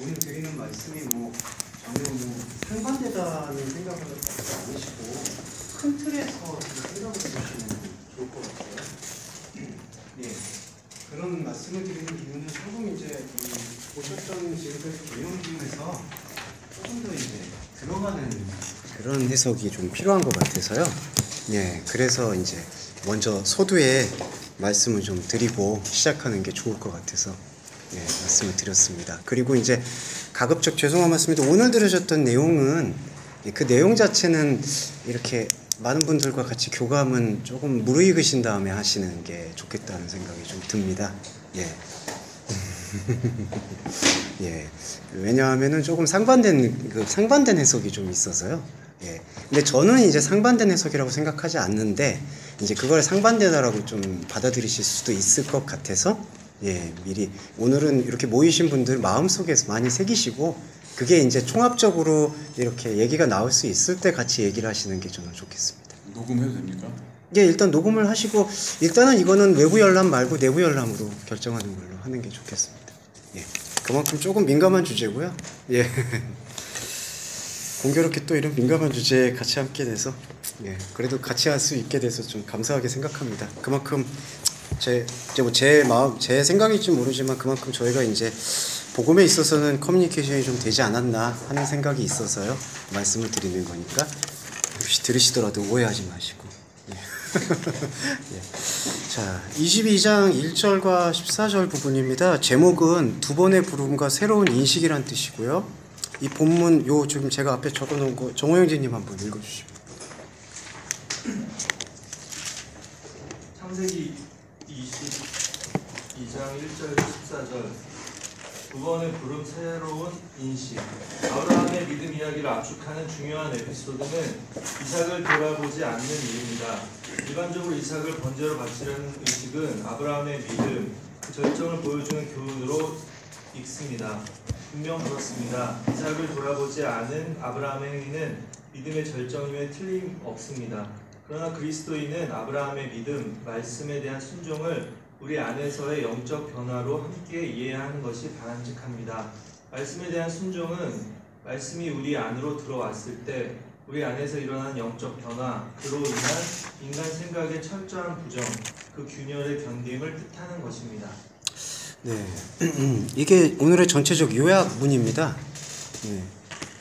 오늘 드리는 말씀이 전혀 상반되다는 생각을 하지 않으시고 큰 틀에서 생각을 해주시면 좋을 것 같아요. 예, 그런 말씀을 드리는 이유는 조금 이제 보셨던 지금까지 내용 중에서 조금 더 이제 들어가는 그런 해석이 좀 필요한 것 같아서요. 예, 그래서 이제 먼저 서두에 말씀을 좀 드리고 시작하는 게 좋을 것 같아서 예, 말씀을 드렸습니다. 그리고 이제 가급적 죄송한 말씀인데 오늘 들으셨던 내용은 그 내용 자체는 이렇게 많은 분들과 같이 교감은 조금 무르익으신 다음에 하시는 게 좋겠다는 생각이 좀 듭니다. 예. 예. 왜냐하면은 조금 상반된 해석이 좀 있어서요. 예. 근데 저는 이제 상반된 해석이라고 생각하지 않는데 이제 그걸 상반되다라고 좀 받아들이실 수도 있을 것 같아서 예, 미리 오늘은 이렇게 모이신 분들 마음속에서 많이 새기시고 그게 이제 총합적으로 이렇게 얘기가 나올 수 있을 때 같이 얘기를 하시는 게 저는 좋겠습니다. 녹음해도 됩니까? 예, 일단 녹음을 하시고 일단은 이거는 외부 열람 말고 내부 열람으로 결정하는 걸로 하는 게 좋겠습니다. 예, 그만큼 조금 민감한 주제고요. 예, 공교롭게 또 이런 민감한 주제에 같이 함께 돼서 예, 그래도 같이 할 수 있게 돼서 좀 감사하게 생각합니다. 그만큼 제 생각일지 모르지만 그만큼 저희가 이제 복음에 있어서는 커뮤니케이션이 좀 되지 않았나 하는 생각이 있어서요. 말씀을 드리는 거니까 혹시 들으시더라도 오해하지 마시고. 예. 예. 자, 22장 1절과 14절 부분입니다. 제목은 두 번의 부름과 새로운 인식이란 뜻이고요. 이 본문 지금 제가 앞에 적어놓은 거 정호영재님 한번 읽어주시죠. 창세기 22장 1절 14절 두 번의 부름 새로운 인식. 아브라함의 믿음 이야기를 압축하는 중요한 에피소드는 이삭을 돌아보지 않는 일입니다. 일반적으로 이삭을 번제로 바치려는 의식은 아브라함의 믿음, 그 절정을 보여주는 교훈으로 읽습니다. 분명 그렇습니다. 이삭을 돌아보지 않은 아브라함의 행위는 믿음의 절정임에 틀림없습니다. 그러나 그리스도인은 아브라함의 믿음, 말씀에 대한 순종을 우리 안에서의 영적 변화로 함께 이해하는 것이 바람직합니다. 말씀에 대한 순종은 말씀이 우리 안으로 들어왔을 때 우리 안에서 일어난 영적 변화, 그로 인한 인간 생각의 철저한 부정, 그 균열의 견딤을 뜻하는 것입니다. 네, 이게 오늘의 전체적 요약문입니다. 네.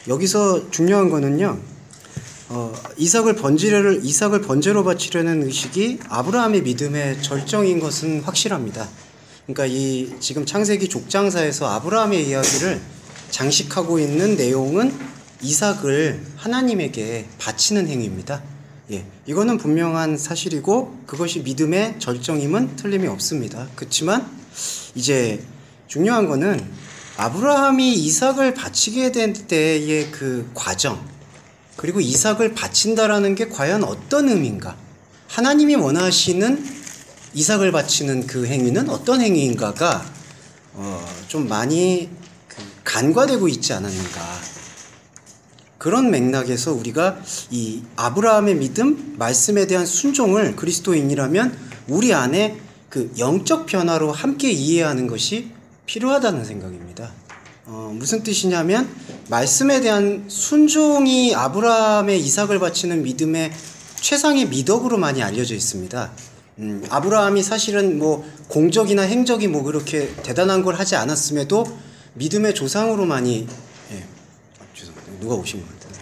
여기서 중요한 거는요. 이삭을 번제로 바치려는 의식이 아브라함의 믿음의 절정인 것은 확실합니다. 그러니까 이 지금 창세기 족장사에서 아브라함의 이야기를 장식하고 있는 내용은 이삭을 하나님에게 바치는 행위입니다. 예, 이거는 분명한 사실이고 그것이 믿음의 절정임은 틀림이 없습니다. 그렇지만 이제 중요한 거는 아브라함이 이삭을 바치게 된 때의 그 과정, 그리고 이삭을 바친다라는 게 과연 어떤 의미인가? 하나님이 원하시는 이삭을 바치는 그 행위는 어떤 행위인가가 좀 많이 간과되고 있지 않았는가? 그런 맥락에서 우리가 이 아브라함의 믿음, 말씀에 대한 순종을 그리스도인이라면 우리 안에 그 영적 변화로 함께 이해하는 것이 필요하다는 생각입니다. 무슨 뜻이냐면 말씀에 대한 순종이 아브라함의 이삭을 바치는 믿음의 최상의 미덕으로 많이 알려져 있습니다. 아브라함이 사실은 공적이나 행적이 그렇게 대단한 걸 하지 않았음에도 믿음의 조상으로 많이 죄송합니다. 누가 오신 것 같아요.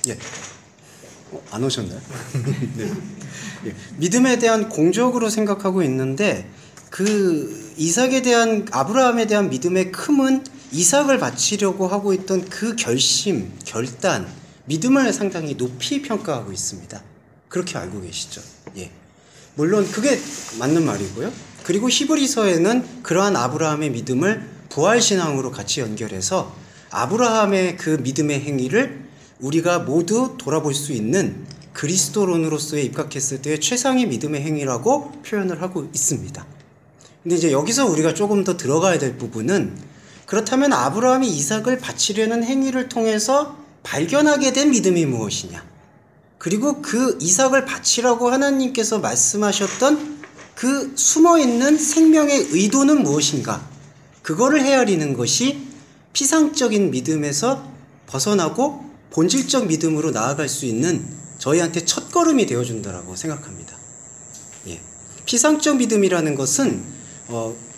예. 안 오셨나요? 네. 예. 믿음에 대한 공적으로 생각하고 있는데 그 이삭에 대한 아브라함에 대한 믿음의 큼은 이삭을 바치려고 하고 있던 그 결심, 결단, 믿음을 상당히 높이 평가하고 있습니다. 그렇게 알고 계시죠? 예. 물론 그게 맞는 말이고요. 그리고 히브리서에는 그러한 아브라함의 믿음을 부활신앙으로 같이 연결해서 아브라함의 그 믿음의 행위를 우리가 모두 돌아볼 수 있는 그리스도론으로서의 입각했을 때의 최상의 믿음의 행위라고 표현을 하고 있습니다. 근데 이제 여기서 우리가 조금 더 들어가야 될 부분은 그렇다면 아브라함이 이삭을 바치려는 행위를 통해서 발견하게 된 믿음이 무엇이냐? 그리고 그 이삭을 바치라고 하나님께서 말씀하셨던 그 숨어있는 생명의 의도는 무엇인가? 그거를 헤아리는 것이 피상적인 믿음에서 벗어나고 본질적 믿음으로 나아갈 수 있는 저희한테 첫걸음이 되어준다라고 생각합니다. 예. 피상적 믿음이라는 것은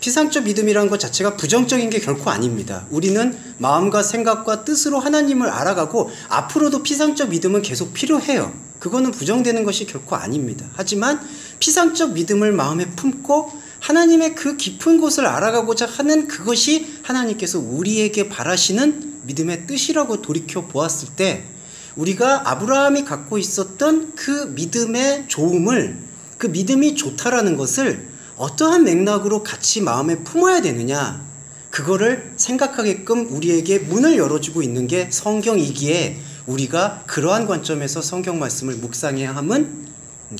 피상적 믿음이라는 것 자체가 부정적인 게 결코 아닙니다. 우리는 마음과 생각과 뜻으로 하나님을 알아가고 앞으로도 피상적 믿음은 계속 필요해요. 그거는 부정되는 것이 결코 아닙니다. 하지만 피상적 믿음을 마음에 품고 하나님의 그 깊은 곳을 알아가고자 하는 그것이 하나님께서 우리에게 바라시는 믿음의 뜻이라고 돌이켜 보았을 때 우리가 아브라함이 갖고 있었던 그 믿음의 좋음을, 그 믿음이 좋다라는 것을 어떠한 맥락으로 같이 마음에 품어야 되느냐, 그거를 생각하게끔 우리에게 문을 열어주고 있는 게 성경이기에 우리가 그러한 관점에서 성경 말씀을 묵상해야 함은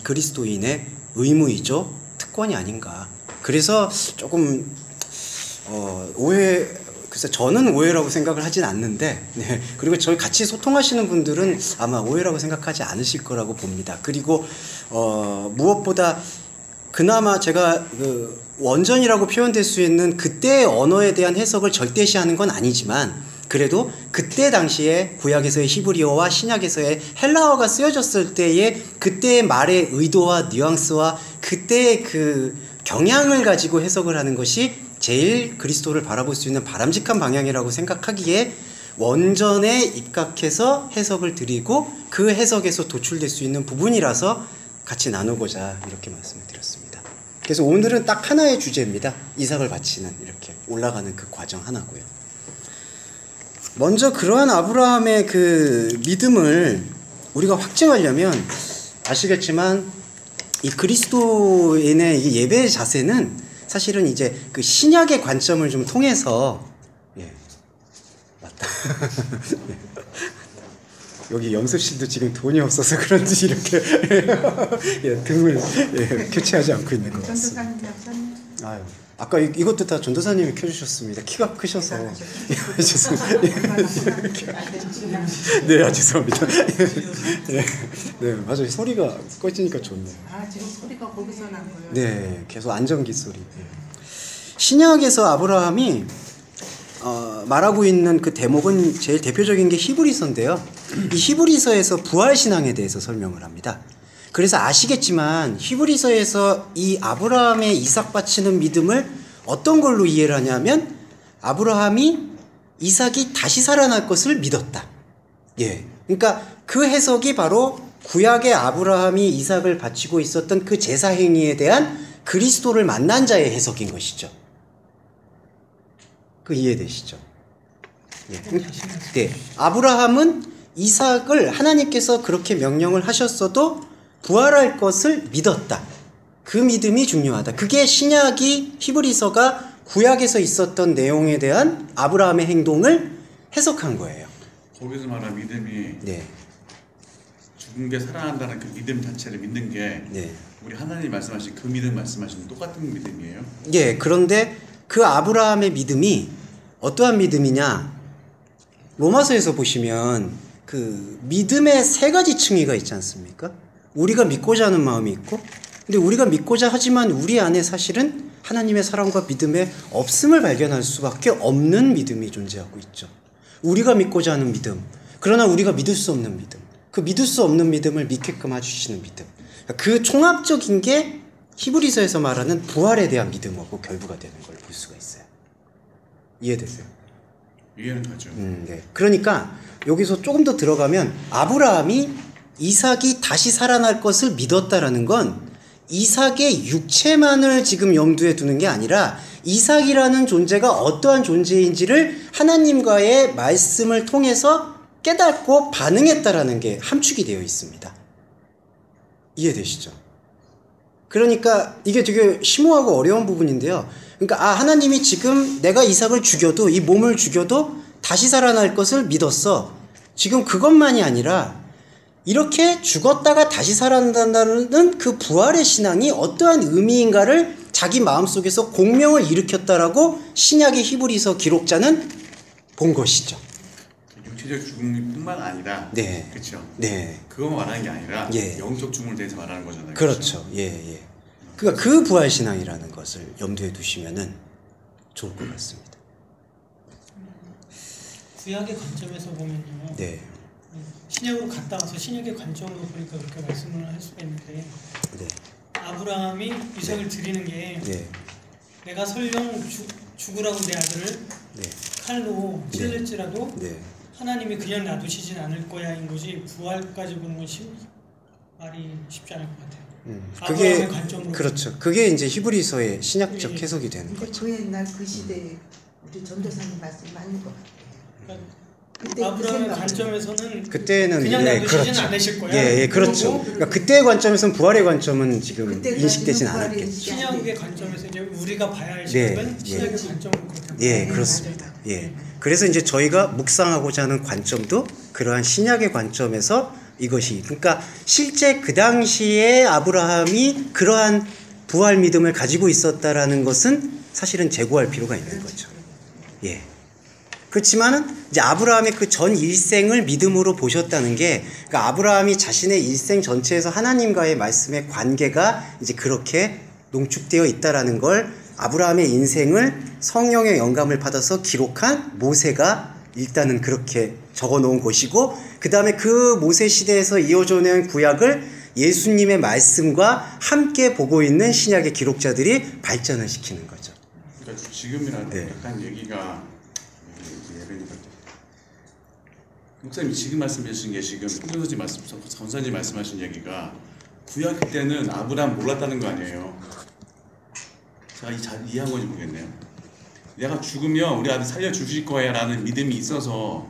그리스도인의 의무이죠, 특권이 아닌가. 그래서 조금 글쎄 저는 오해라고 생각을 하진 않는데, 네. 그리고 저희 같이 소통하시는 분들은 아마 오해라고 생각하지 않으실 거라고 봅니다. 그리고 무엇보다 그나마 제가 그 원전이라고 표현될 수 있는 그때의 언어에 대한 해석을 절대시하는 건 아니지만, 그래도 그때 당시에 구약에서의 히브리어와 신약에서의 헬라어가 쓰여졌을 때의 그때의 말의 의도와 뉘앙스와 그때의 그 경향을 가지고 해석을 하는 것이 제일 그리스도를 바라볼 수 있는 바람직한 방향이라고 생각하기에 원전에 입각해서 해석을 드리고 그 해석에서 도출될 수 있는 부분이라서 같이 나누고자 이렇게 말씀을 드렸습니다. 그래서 오늘은 딱 하나의 주제입니다. 이삭을 바치는, 이렇게 올라가는 그 과정 하나고요. 먼저 그러한 아브라함의 그 믿음을 우리가 확증하려면 아시겠지만 이 그리스도인의 이 예배의 자세는 사실은 이제 그 신약의 관점을 좀 통해서, 예, 맞다. 여기 연습실도 지금 돈이 없어서 그런지 이렇게 예, 등을 교체하지 않고 있는 것 같습니다. 아유, 아까 이것도 다 전도사님이 켜주셨습니다. 키가 크셔서. 죄송합니다. 네, 죄송합니다. 네, 맞아요. 소리가 꺼지니까 좋네요. 아, 지금 소리가 거기서 난 거예요? 네, 계속 안전기 소리. 신약에서 아브라함이 말하고 있는 그 대목은 제일 대표적인 게 히브리서인데요. 이 히브리서에서 부활신앙에 대해서 설명을 합니다. 그래서 아시겠지만 히브리서에서 이 아브라함의 이삭 바치는 믿음을 어떤 걸로 이해를 하냐면 아브라함이 이삭이 다시 살아날 것을 믿었다. 예, 그러니까 그 해석이 바로 구약의 아브라함이 이삭을 바치고 있었던 그 제사 행위에 대한 그리스도를 만난 자의 해석인 것이죠. 그 이해되시죠? 예. 네. 아브라함은 이삭을 하나님께서 그렇게 명령을 하셨어도 부활할 것을 믿었다. 그 믿음이 중요하다. 그게 신약이 히브리서가 구약에서 있었던 내용에 대한 아브라함의 행동을 해석한 거예요. 거기서 말한 믿음이, 네. 죽은 게 살아난다는 그 믿음 자체를 믿는 게, 네. 우리 하나님 말씀하신 그 믿음 말씀하신 똑같은 믿음이에요? 예, 그런데 그 아브라함의 믿음이 어떠한 믿음이냐? 로마서에서 보시면 그 믿음의 세 가지 층위가 있지 않습니까? 우리가 믿고자 하는 마음이 있고, 근데 우리가 믿고자 하지만 우리 안에 사실은 하나님의 사랑과 믿음의 없음을 발견할 수밖에 없는 믿음이 존재하고 있죠. 우리가 믿고자 하는 믿음, 그러나 우리가 믿을 수 없는 믿음, 그 믿을 수 없는 믿음을 믿게끔 해주시는 믿음, 그 총합적인 게 히브리서에서 말하는 부활에 대한 믿음하고 결부가 되는 걸 볼 수가 있어요. 이해되세요? 이해는 가죠. 네. 그러니까 여기서 조금 더 들어가면 아브라함이 이삭이 다시 살아날 것을 믿었다라는 건 이삭의 육체만을 지금 염두에 두는 게 아니라 이삭이라는 존재가 어떠한 존재인지를 하나님과의 말씀을 통해서 깨닫고 반응했다라는 게 함축이 되어 있습니다. 이해되시죠? 그러니까 이게 되게 심오하고 어려운 부분인데요. 그러니까 하나님이 지금 내가 이삭을 죽여도, 이 몸을 죽여도 다시 살아날 것을 믿었어. 지금 그것만이 아니라 이렇게 죽었다가 다시 살아난다는 그 부활의 신앙이 어떠한 의미인가를 자기 마음속에서 공명을 일으켰다라고 신약의 히브리서 기록자는 본 것이죠. 육체적인 육체적 죽음뿐만 아니라 네. 그렇죠. 네. 그거만 말하는 게 아니라 예. 영적 죽음을 대해서 말하는 거잖아요. 그렇죠. 예, 예. 그러니까 그 부활 신앙이라는 것을 염두에 두시면은 좋을 것 같습니다. 구약의 관점에서 보면요. 네. 신약으로 갔다 와서 신약의 관점으로 보니까 그렇게 말씀을 할 수가 있는데 네. 아브라함이 이삭을 드리는 게 네. 내가 설령 죽으라고 내 아들을 네. 칼로 찔릴지라도 네. 하나님이 그냥 놔두시진 않을 거야인 거지 부활까지 보는 건 말이 쉽지 않을 것 같아요. 그게 아브라함의 관점으로 그렇죠. 그게 이제 히브리서의 신약적 예. 해석이 되는 근데 거죠. 그 옛날 그 시대에 우리 전도사님 말씀 맞는 것 같아요. 그러니까 그때 아브라함의 생각- 관점에서는 그때는 그냥 예, 놔두시진 그렇죠. 않으실 거야. 예, 예, 그렇죠. 그리고 그러니까 그때의 관점에서는 부활의 관점은 지금 그때까지는 인식되진 부활의 않았겠죠. 신약의 관점에서 이제 우리가 봐야 할 네, 신약은 예. 신약의 관점으로 그렇게 합니다. 예, 네, 그렇습니다. 맞아요. 예. 그래서 이제 저희가 묵상하고자 하는 관점도 그러한 신약의 관점에서 이것이 그러니까 실제 그 당시에 아브라함이 그러한 부활 믿음을 가지고 있었다라는 것은 사실은 재고할 필요가 있는 거죠. 예. 그렇지만은 이제 아브라함의 그 전 일생을 믿음으로 보셨다는 게 그러니까 아브라함이 자신의 일생 전체에서 하나님과의 말씀의 관계가 이제 그렇게 농축되어 있다라는 걸 아브라함의 인생을 성령의 영감을 받아서 기록한 모세가 일단은 그렇게 적어 놓은 것이고 그 다음에 그 모세 시대에서 이어져 낸 구약을 예수님의 말씀과 함께 보고 있는 신약의 기록자들이 발전을 시키는 거죠. 그러니까 지금이라도 네. 약간 얘기가 목사님 지금 말씀하신 게 지금 홍준선지 말씀, 전사님 말씀하신 얘기가 구약 때는 아브라함 몰랐다는 거 아니에요. 제가 잘 이해한 건지 모르겠네요. 내가 죽으면 우리 아들 살려주실 거야라는 믿음이 있어서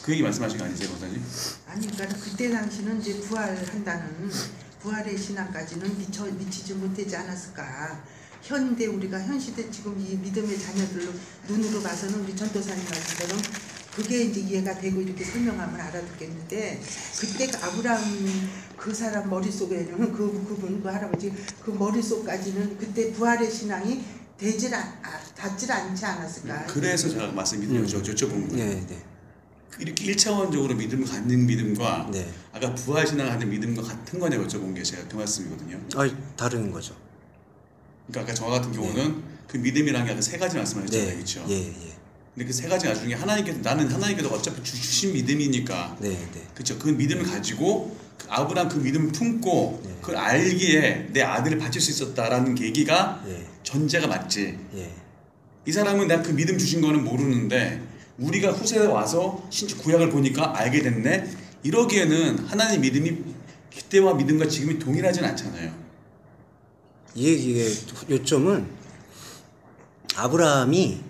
그 얘기 말씀하신 거 아니세요, 목사님? 아니 그러니까 그때 당시는 이제 부활한다는 부활의 신앙까지는 미치지 못하지 않았을까. 현대 우리가 현 시대 지금 이 믿음의 자녀들로 눈으로 봐서는 우리 전도사님 말씀처럼 그게 이제 이해가 되고 이렇게 설명하면 알아듣겠는데 그때 그 아브라함 그 사람 머릿속에는 그분 그 할아버지 그 머릿속까지는 그때 부활의 신앙이 닿질 않지 않았을까. 그래서 제가 말씀드린 여쭤본 거예요. 네, 네. 이렇게 1차원적으로 믿음을 갖는 믿음과 네. 아까 부활신앙을 갖는 믿음과 같은 거냐 여쭤본 게 제가 그 말씀이거든요. 다른 거죠. 그러니까 아까 저 같은 경우는 그 믿음이라는 게 아까 세 가지 말씀하셨잖아요, 네. 그렇죠? 예, 예. 근데 그 세 가지 나중에 나는 하나님께서 어차피 주신 믿음이니까, 네, 네. 그렇죠? 그 믿음을 가지고 아브라함 그 믿음을 품고 네. 그걸 알기에 내 아들을 바칠 수 있었다라는 계기가 예. 전제가 맞지. 예. 이 사람은 내가 그 믿음 주신 거는 모르는데 우리가 후세에 와서 신주 구약을 보니까 알게 됐네. 이러기에는 하나님 믿음이 그때와 믿음과 지금이 동일하진 않잖아요. 이 얘기의 요점은 아브라함이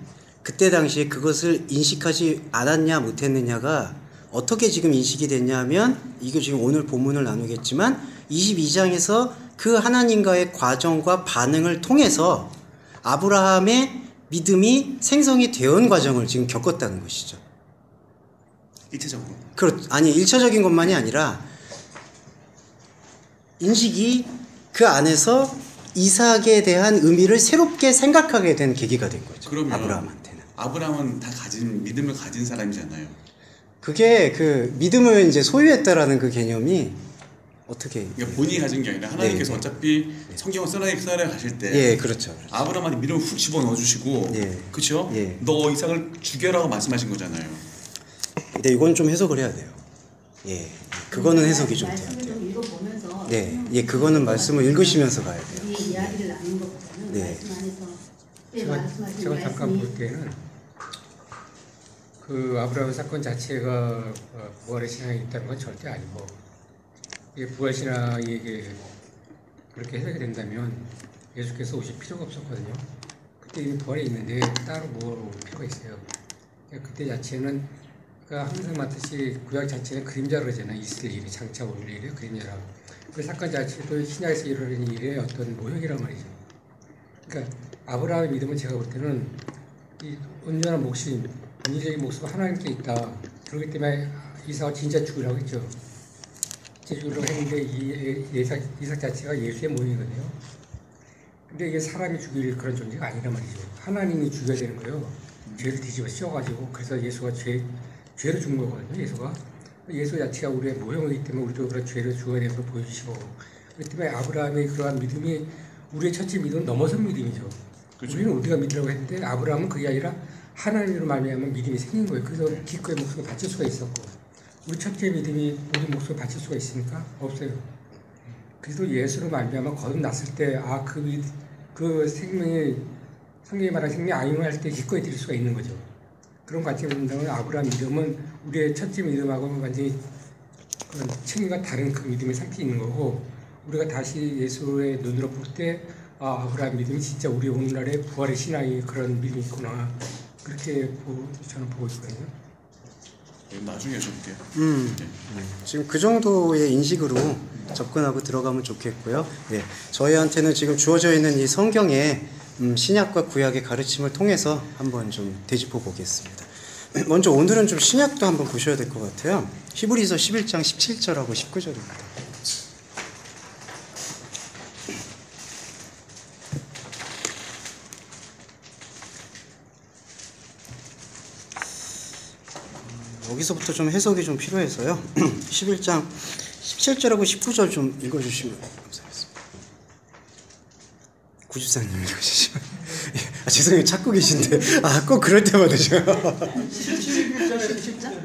그때 당시에 그것을 인식하지 않았냐 못했느냐가 어떻게 지금 인식이 됐냐면 이게 지금 오늘 본문을 나누겠지만 22장에서 그 하나님과의 과정과 반응을 통해서 아브라함의 믿음이 생성이 되어온 과정을 지금 겪었다는 것이죠. 1차적으로. 아니 1차적인 것만이 아니라 인식이 그 안에서 이삭에 대한 의미를 새롭게 생각하게 된 계기가 된 거죠. 그러면 아브라함한테는. 아브라함은 다 믿음을 가진 사람이잖아요. 그게 그 믿음을 이제 소유했다라는 그 개념이 어떻게? 그러니까 본인이 가진 게 아니라 하나님께서 네. 어차피 성경을 써내 가실 때 예, 그렇죠. 아브라함한테 믿음을 훅 집어넣어 주시고, 예. 그렇죠? 예. 너 이삭을 죽여라고 말씀하신 거잖아요. 근데 이건 좀 해석을 해야 돼요. 예, 그거는 해석이 좀 돼야 말씀을 돼요. 좀 읽어보면서 네, 예, 그거는 말씀을 읽으시면서 가야 돼요. 이 이야기를 나누는 것보다는 네. 말씀 안에서 말씀하신 제가 잠깐 말씀이 볼 때는 그 아브라함 사건 자체가 부활의 신앙이 있다는 건 절대 아니고 이 부활 신앙이 이게 그렇게 해석이 된다면 예수께서 오실 필요가 없었거든요. 그때 이미 부활이 있는데 따로 뭐 필요가 있어요. 그러니까 그때 자체는 그러니까 항상 마듯이 구약 자체는 그림자로 그러잖아요. 있을 일이 장차 올 일이 그림자라고. 그 사건 자체도 신약에서 이루어진 일의 어떤 모형이란 말이죠. 그러니까 아브라함의 믿음은 제가 볼 때는 이 온전한 목심, 인위적인 목숨은 하나님께 있다. 그렇기 때문에 이삭을 진짜 죽으라고 했죠. 진짜 죽으라고 했는데 이 이삭 자체가 예수의 모형이거든요. 근데 이게 사람이 죽일 그런 존재가 아니란 말이죠. 하나님이 죽여야 되는 거예요. 죄를 뒤집어 씌워가지고 그래서 예수가 죄를 준 거거든요. 예수가. 예수 자체가 우리의 모형이기 때문에 우리도 그런 죄를 죽어야 되는 걸 보여주시고, 그렇기 때문에 아브라함의 그러한 믿음이 우리의 첫째 믿음은 넘어선 믿음이죠. 그렇죠. 우리는 우리가 믿으라고 했는데 아브라함은 그게 아니라 하나님으로 말미암아 믿음이 생긴 거예요. 그래서 기꺼이 목숨을 바칠 수가 있었고, 우리 첫째 믿음이 모든 목숨을 바칠 수가 있습니까? 없어요. 그래서 예수로 말미암아 거듭났을 때 그 생명이 성경이 말하는 생명이 아임할 때 기꺼이 드릴 수가 있는 거죠. 그런 관점에서 본다면 아브라함 믿음은 우리의 첫째 믿음하고는 완전히 그런 책임과 다른 그 믿음의 상태에 있는 거고, 우리가 다시 예수의 눈으로 볼 때 아브라함 믿음이 진짜 우리 오늘날의 부활의 신앙이 그런 믿음이 있구나, 그렇게 저는 보고 있거든요. 나중에 해줄게요. 지금 그 정도의 인식으로 접근하고 들어가면 좋겠고요. 예, 저희한테는 지금 주어져 있는 이 성경의 신약과 구약의 가르침을 통해서 한번 좀 되짚어 보겠습니다. 먼저 오늘은 좀 신약도 한번 보셔야 될 것 같아요. 히브리서 11장 17절하고 19절입니다. 여기서부터 좀 해석이 좀 필요해서요. 11장 17절하고 19절 좀 읽어주시면 감사하겠습니다. 구집사님 읽어주시면. 죄송해요. 찾고 계신데 꼭 그럴 때마다 제가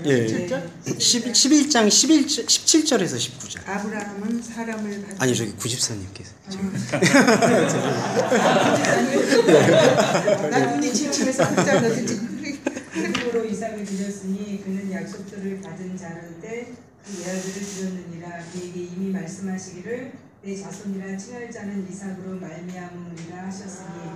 11장 17절에서 19절. 아브라함은 사람을 아니 저기 구집사님께서. 나 눈이 침침해서 흑자 넣었지. 믿음으로 이삭을 드렸으니 그는 약속들을 받은 자한테 그 예언들을 드렸느니라. 그에게 이미 말씀하시기를 내 자손이라 칭할 자는 이삭으로 말미암으리라 하셨으니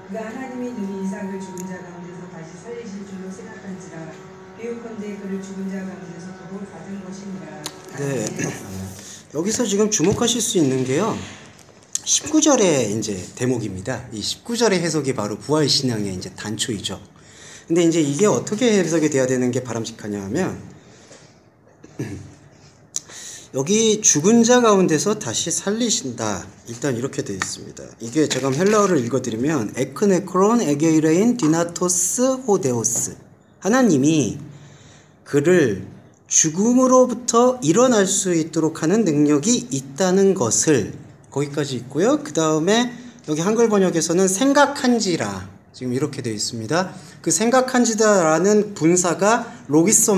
그가 하나님이 능히 이삭을 죽은 자 가운데서 다시 살리실 줄로 생각한지라. 비유컨대 그를 죽은 자 가운데서 도로 받은 것이니라. 네. 여기서 지금 주목하실 수 있는 게요. 19절의 이제 대목입니다. 이 19절의 해석이 바로 부활 신앙의 이제 단초이죠. 근데 이제 이게 어떻게 해석이 돼야 되는 게 바람직하냐 하면, 여기 죽은 자 가운데서 다시 살리신다. 일단 이렇게 되어 있습니다. 이게 제가 헬라어를 읽어드리면 에크네크론 에게이레인 디나토스 호데오스. 하나님이 그를 죽음으로부터 일어날 수 있도록 하는 능력이 있다는 것을, 거기까지 있고요. 그 다음에 여기 한글 번역에서는 생각한지라 지금 이렇게 되어 있습니다. 그 생각한지다라는 분사가 로기소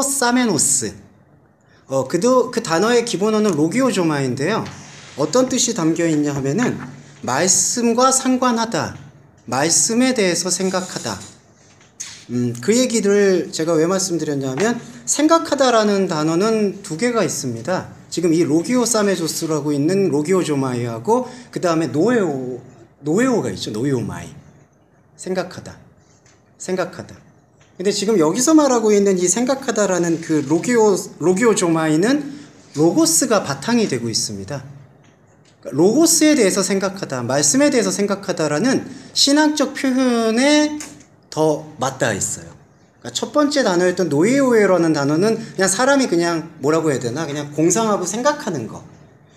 사메노스. 그 단어의 기본어는 로기오조마인데요. 어떤 뜻이 담겨 있냐 하면은 말씀과 상관하다, 말씀에 대해서 생각하다. 그 얘기를 제가 왜 말씀드렸냐면, 생각하다라는 단어는 두 개가 있습니다. 지금 이 로기오 사메조스라고 있는 로기오조마이하고 그 다음에 노에오가 있죠. 노에오마이. 생각하다. 근데 지금 여기서 말하고 있는 이 생각하다라는 그 로기오조마이는 로고스가 바탕이 되고 있습니다. 로고스에 대해서 생각하다, 말씀에 대해서 생각하다라는 신학적 표현에 더 맞닿아 있어요. 그러니까 첫 번째 단어였던 노에오에라는 단어는 그냥 사람이 그냥 뭐라고 해야 되나, 그냥 공상하고 생각하는 거.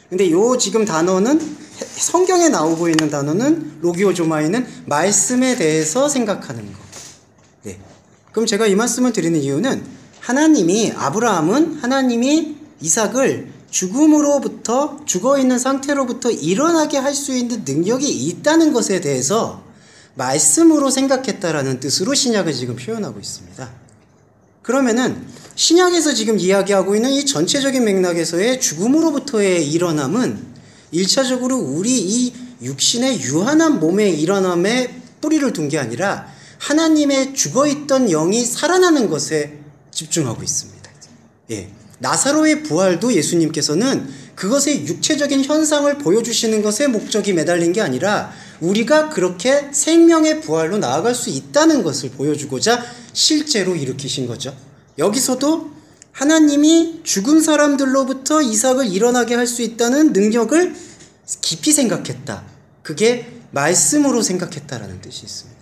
근데 요 지금 단어는, 성경에 나오고 있는 단어는 로기오조마이는 말씀에 대해서 생각하는 거. 네. 그럼 제가 이 말씀을 드리는 이유는, 하나님이 이삭을 죽음으로부터, 죽어있는 상태로부터 일어나게 할 수 있는 능력이 있다는 것에 대해서 말씀으로 생각했다라는 뜻으로 신약을 지금 표현하고 있습니다. 그러면은 신약에서 지금 이야기하고 있는 이 전체적인 맥락에서의 죽음으로부터의 일어남은 1차적으로 우리 이 육신의 유한한 몸의 일어남에 뿌리를 둔 게 아니라 하나님의 죽어있던 영이 살아나는 것에 집중하고 있습니다. 예. 나사로의 부활도 예수님께서는 그것의 육체적인 현상을 보여주시는 것에 목적이 매달린 게 아니라 우리가 그렇게 생명의 부활로 나아갈 수 있다는 것을 보여주고자 실제로 일으키신 거죠. 여기서도 하나님이 죽은 사람들로부터 이삭을 일어나게 할 수 있다는 능력을 깊이 생각했다. 그게 말씀으로 생각했다라는 뜻이 있습니다.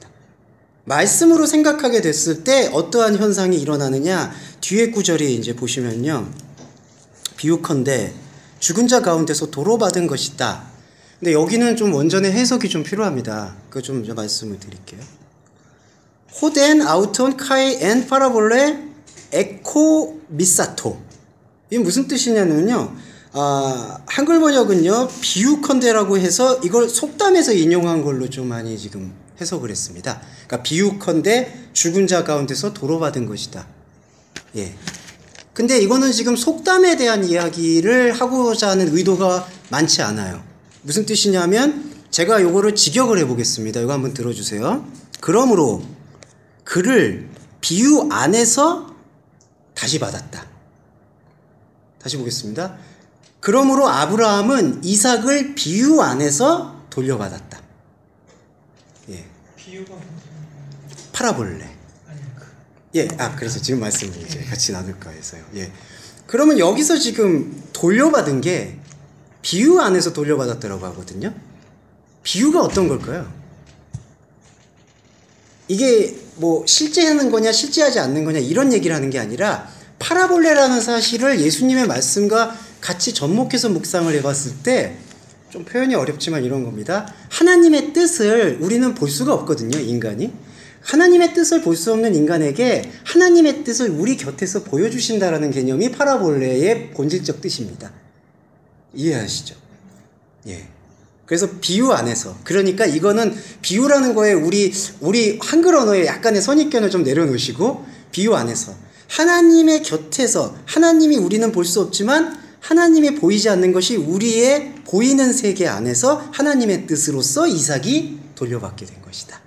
말씀으로 생각하게 됐을 때 어떠한 현상이 일어나느냐, 뒤에 구절이 이제 보시면요. 비유컨대 죽은 자 가운데서 도로받은 것이다. 근데 여기는 좀 원전의 해석이 좀 필요합니다. 그거 좀 말씀을 드릴게요. 호덴 아우톤 카이 엔 파라볼레 에코 미사토. 이게 무슨 뜻이냐면요. 한글 번역은요, 비유컨대라고 해서 이걸 속담에서 인용한 걸로 좀 많이 지금 해석을 했습니다. 그러니까 비유컨대 죽은 자 가운데서 도로받은 것이다. 예. 근데 이거는 지금 속담에 대한 이야기를 하고자 하는 의도가 많지 않아요. 무슨 뜻이냐면 제가 요거를 직역을 해보겠습니다. 이거 한번 들어주세요. 그러므로 그를 비유 안에서 다시 받았다. 다시 보겠습니다. 그러므로 아브라함은 이삭을 비유 안에서 돌려받았다. 예. 비유가 뭐죠? 파라볼레. 아니 예, 그래서 지금 말씀을 이제 같이 나눌까 해서요. 예. 그러면 여기서 지금 돌려받은 게 비유 안에서 돌려받았다고 하거든요. 비유가 어떤 걸까요? 이게 뭐 실제 하는 거냐 실제 하지 않는 거냐 이런 얘기를 하는 게 아니라 파라볼레라는 사실을 예수님의 말씀과 같이 접목해서 묵상을 해봤을 때 좀 표현이 어렵지만 이런 겁니다. 하나님의 뜻을 우리는 볼 수가 없거든요, 인간이. 하나님의 뜻을 볼 수 없는 인간에게 하나님의 뜻을 우리 곁에서 보여주신다라는 개념이 파라볼레의 본질적 뜻입니다. 이해하시죠? 예. 그래서 비유 안에서, 그러니까 이거는 비유라는 거에 우리 한글 언어에 약간의 선입견을 좀 내려놓으시고 비유 안에서 하나님의 곁에서, 하나님이 우리는 볼 수 없지만 하나님이 보이지 않는 것이 우리의 보이는 세계 안에서 하나님의 뜻으로서 이삭이 돌려받게 된 것이다.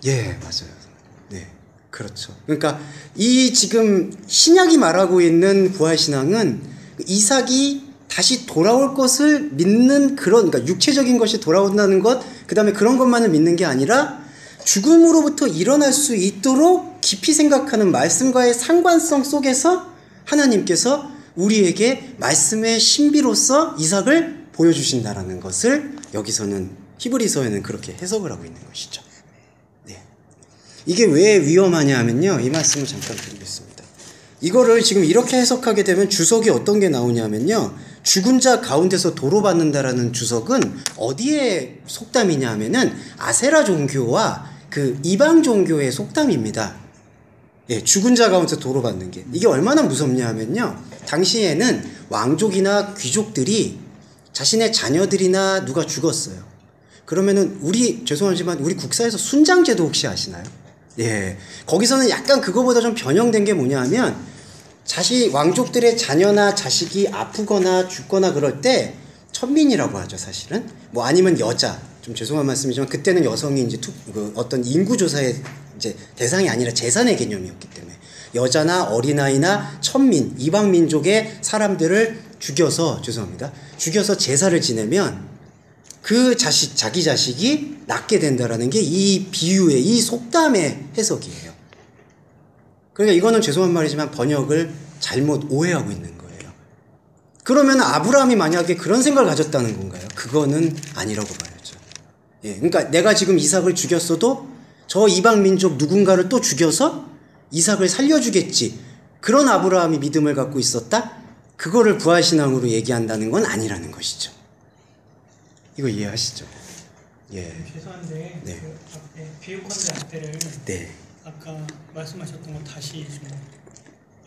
예, 맞아요. 네, 그렇죠. 그러니까 이 지금 신약이 말하고 있는 부활신앙은 이삭이 다시 돌아올 것을 믿는 그런, 그러니까 육체적인 것이 돌아온다는 것, 그 다음에 그런 것만을 믿는 게 아니라 죽음으로부터 일어날 수 있도록 깊이 생각하는 말씀과의 상관성 속에서 하나님께서 우리에게 말씀의 신비로서 이삭을 보여주신다라는 것을 여기서는 히브리서에는 그렇게 해석을 하고 있는 것이죠. 네. 이게 왜 위험하냐 하면요, 이 말씀을 잠깐 드리겠습니다. 이거를 지금 이렇게 해석하게 되면 주석이 어떤 게 나오냐면요, 죽은 자 가운데서 도로받는다라는 주석은 어디에 속담이냐 하면은 아세라 종교와 그 이방 종교의 속담입니다. 예, 죽은 자 가운데서 도로받는 게 이게 얼마나 무섭냐 하면요, 당시에는 왕족이나 귀족들이 자신의 자녀들이나 누가 죽었어요. 그러면은 죄송하지만 우리 국사에서 순장제도 혹시 아시나요? 예, 거기서는 약간 그거보다 좀 변형된 게 뭐냐 하면 왕족들의 자녀나 자식이 아프거나 죽거나 그럴 때 천민이라고 하죠, 사실은. 뭐 아니면 여자, 좀 죄송한 말씀이지만 그때는 여성이 이제 어떤 인구조사의 이제 대상이 아니라 재산의 개념이었기 때문에 여자나 어린아이나 천민, 이방민족의 사람들을 죽여서 제사를 지내면 그 자기 자식이 낫게 된다라는 게 이 비유의, 이 속담의 해석이에요. 그러니까 이거는 죄송한 말이지만 번역을 잘못 오해하고 있는 거예요. 그러면 아브라함이 만약에 그런 생각을 가졌다는 건가요? 그거는 아니라고 봐야죠. 예, 그러니까 내가 지금 이삭을 죽였어도 저 이방 민족 누군가를 또 죽여서 이삭을 살려주겠지, 그런 아브라함이 믿음을 갖고 있었다? 그거를 부활신앙으로 얘기한다는 건 아니라는 것이죠. 이거 이해하시죠? 예. 죄송한데 네. 그 앞에 비유컨대 앞에를 네. 아까 말씀하셨던 거 다시 좀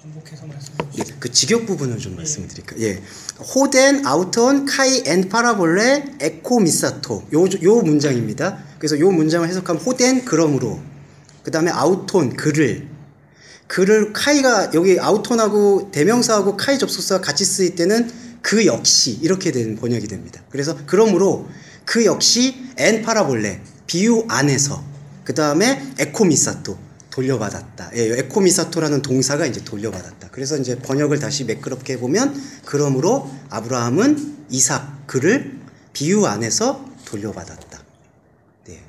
반복해서 말씀해 예, 주시죠. 그 직역 부분을 좀 말씀드릴까요? 예. 호덴 아우톤 카이 엔 파라볼레 에코 미사토, 요 문장입니다. 그래서 요 문장을 해석하면 호덴 그러므로, 그 다음에 아우톤 그를 카이가 여기 아우톤하고 대명사하고 카이 접속사가 같이 쓰일 때는 그 역시 이렇게 된 번역이 됩니다. 그래서 그러므로 그 역시 엔 파라볼레 비유 안에서, 그 다음에 에코미사토 돌려받았다. 예, 에코미사토라는 동사가 이제 돌려받았다. 그래서 이제 번역을 다시 매끄럽게 해보면 그러므로 아브라함은 이삭 그를 비유 안에서 돌려받았다. 네.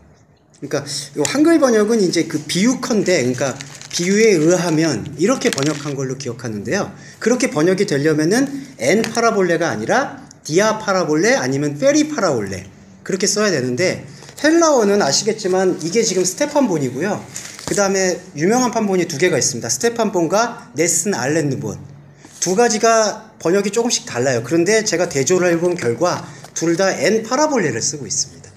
그러니까 요 한글 번역은 이제 그 비유컨대, 그러니까 비유에 의하면 이렇게 번역한 걸로 기억하는데요. 그렇게 번역이 되려면은 엔 파라볼레가 아니라 디아 파라볼레 아니면 페리 파라볼레 그렇게 써야 되는데, 헬라어는 아시겠지만 이게 지금 스테판본이고요. 그 다음에 유명한 판본이 두 개가 있습니다. 스테판본과 네슨 알렌느본. 두 가지가 번역이 조금씩 달라요. 그런데 제가 대조를 해본 결과 둘 다 엔 파라볼레를 쓰고 있습니다.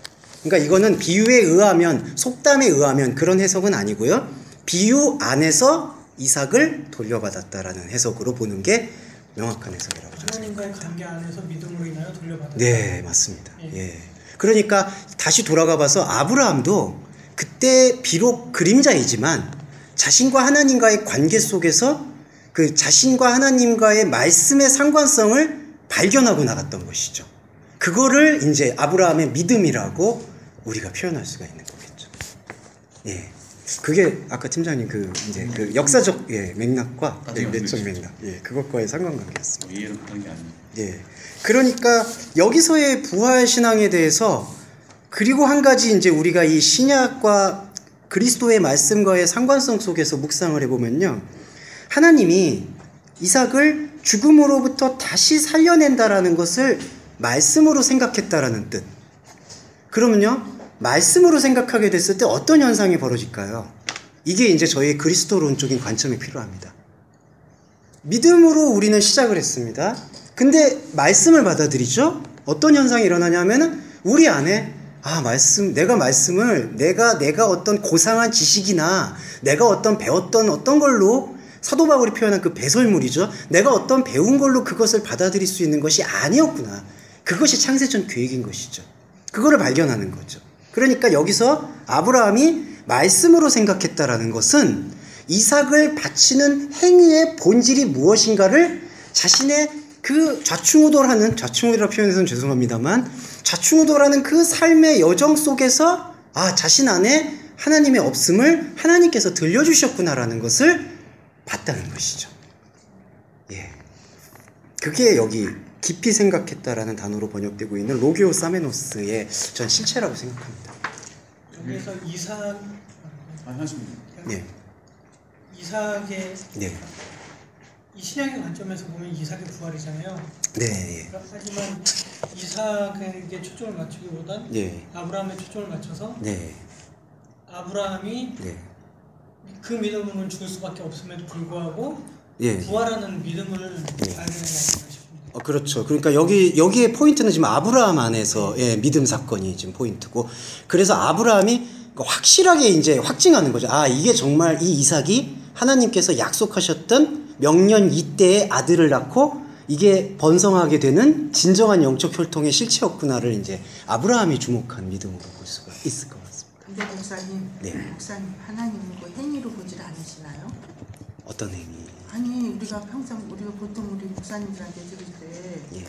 그러니까 이거는 비유에 의하면, 속담에 의하면 그런 해석은 아니고요. 비유 안에서 이삭을 돌려받았다라는 해석으로 보는 게 명확한 해석이라고 저는 하나님과의 관계 안에서 믿음으로 인하여 돌려받았다. 네, 맞습니다. 예. 그러니까 다시 돌아가 봐서 아브라함도 그때 비록 그림자이지만 자신과 하나님과의 관계 속에서 그 자신과 하나님과의 말씀의 상관성을 발견하고 나갔던 것이죠. 그거를 이제 아브라함의 믿음이라고 우리가 표현할 수가 있는 거겠죠. 예. 그게 아까 팀장님 그 이제 그 역사적 맥락과 내적 맥락, 그것과의 상관관계였습니다. 이해는 그런 게 아닙니다. 예. 그러니까 여기서의 부활 신앙에 대해서 그리고 한 가지 이제 우리가 이 신약과 그리스도의 말씀과의 상관성 속에서 묵상을 해보면요. 하나님이 이삭을 죽음으로부터 다시 살려낸다라는 것을 말씀으로 생각했다라는 뜻. 그러면요. 말씀으로 생각하게 됐을 때 어떤 현상이 벌어질까요? 이게 이제 저희 그리스도론적인 관점이 필요합니다. 믿음으로 우리는 시작을 했습니다. 근데 말씀을 받아들이죠? 어떤 현상이 일어나냐면은 우리 안에 내가 어떤 고상한 지식이나 내가 어떤 배웠던 어떤 걸로 사도 바울이 표현한 그 배설물이죠. 내가 어떤 배운 걸로 그것을 받아들일 수 있는 것이 아니었구나. 그것이 창세전 계획인 것이죠. 그거를 발견하는 거죠. 그러니까 여기서 아브라함이 말씀으로 생각했다라는 것은 이삭을 바치는 행위의 본질이 무엇인가를 자신의 그 좌충우돌이라 표현해서는 죄송합니다만 좌충우돌하는 그 삶의 여정 속에서 자신 안에 하나님의 없음을 하나님께서 들려주셨구나라는 것을 봤다는 것이죠. 예, 그게 여기 깊이 생각했다라는 단어로 번역되고 있는 로게오 사메노스의 전 실체라고 생각합니다. 여기서 이삭 하십니다. 네. 이삭의 네. 이 신약의 관점에서 보면 이삭의 부활이잖아요. 네. 하지만 이삭에게 초점을 맞추기보단 네. 아브라함에 초점을 맞춰서 네. 아브라함이 네. 그 믿음으로는 죽을 수밖에 없음에도 불구하고 예. 부활하는 믿음을 발견해야 싶습니다. 그렇죠. 그러니까 여기에 포인트는 지금 아브라함 안에서 믿음 사건이 지금 포인트고, 그래서 아브라함이 확실하게 이제 확증하는 거죠. 이게 정말 이 이삭이 하나님께서 약속하셨던 명년 이때의 아들을 낳고 이게 번성하게 되는 진정한 영적 혈통의 실체였구나를 이제 아브라함이 주목한 믿음으로 볼 수가 있을 것 같습니다. 근데 목사님, 네. 목사님 하나님은 그 행위로 보질 않으시나요? 어떤 행위? 아니 우리가 보통 우리 목사님들한테 들을 때 예.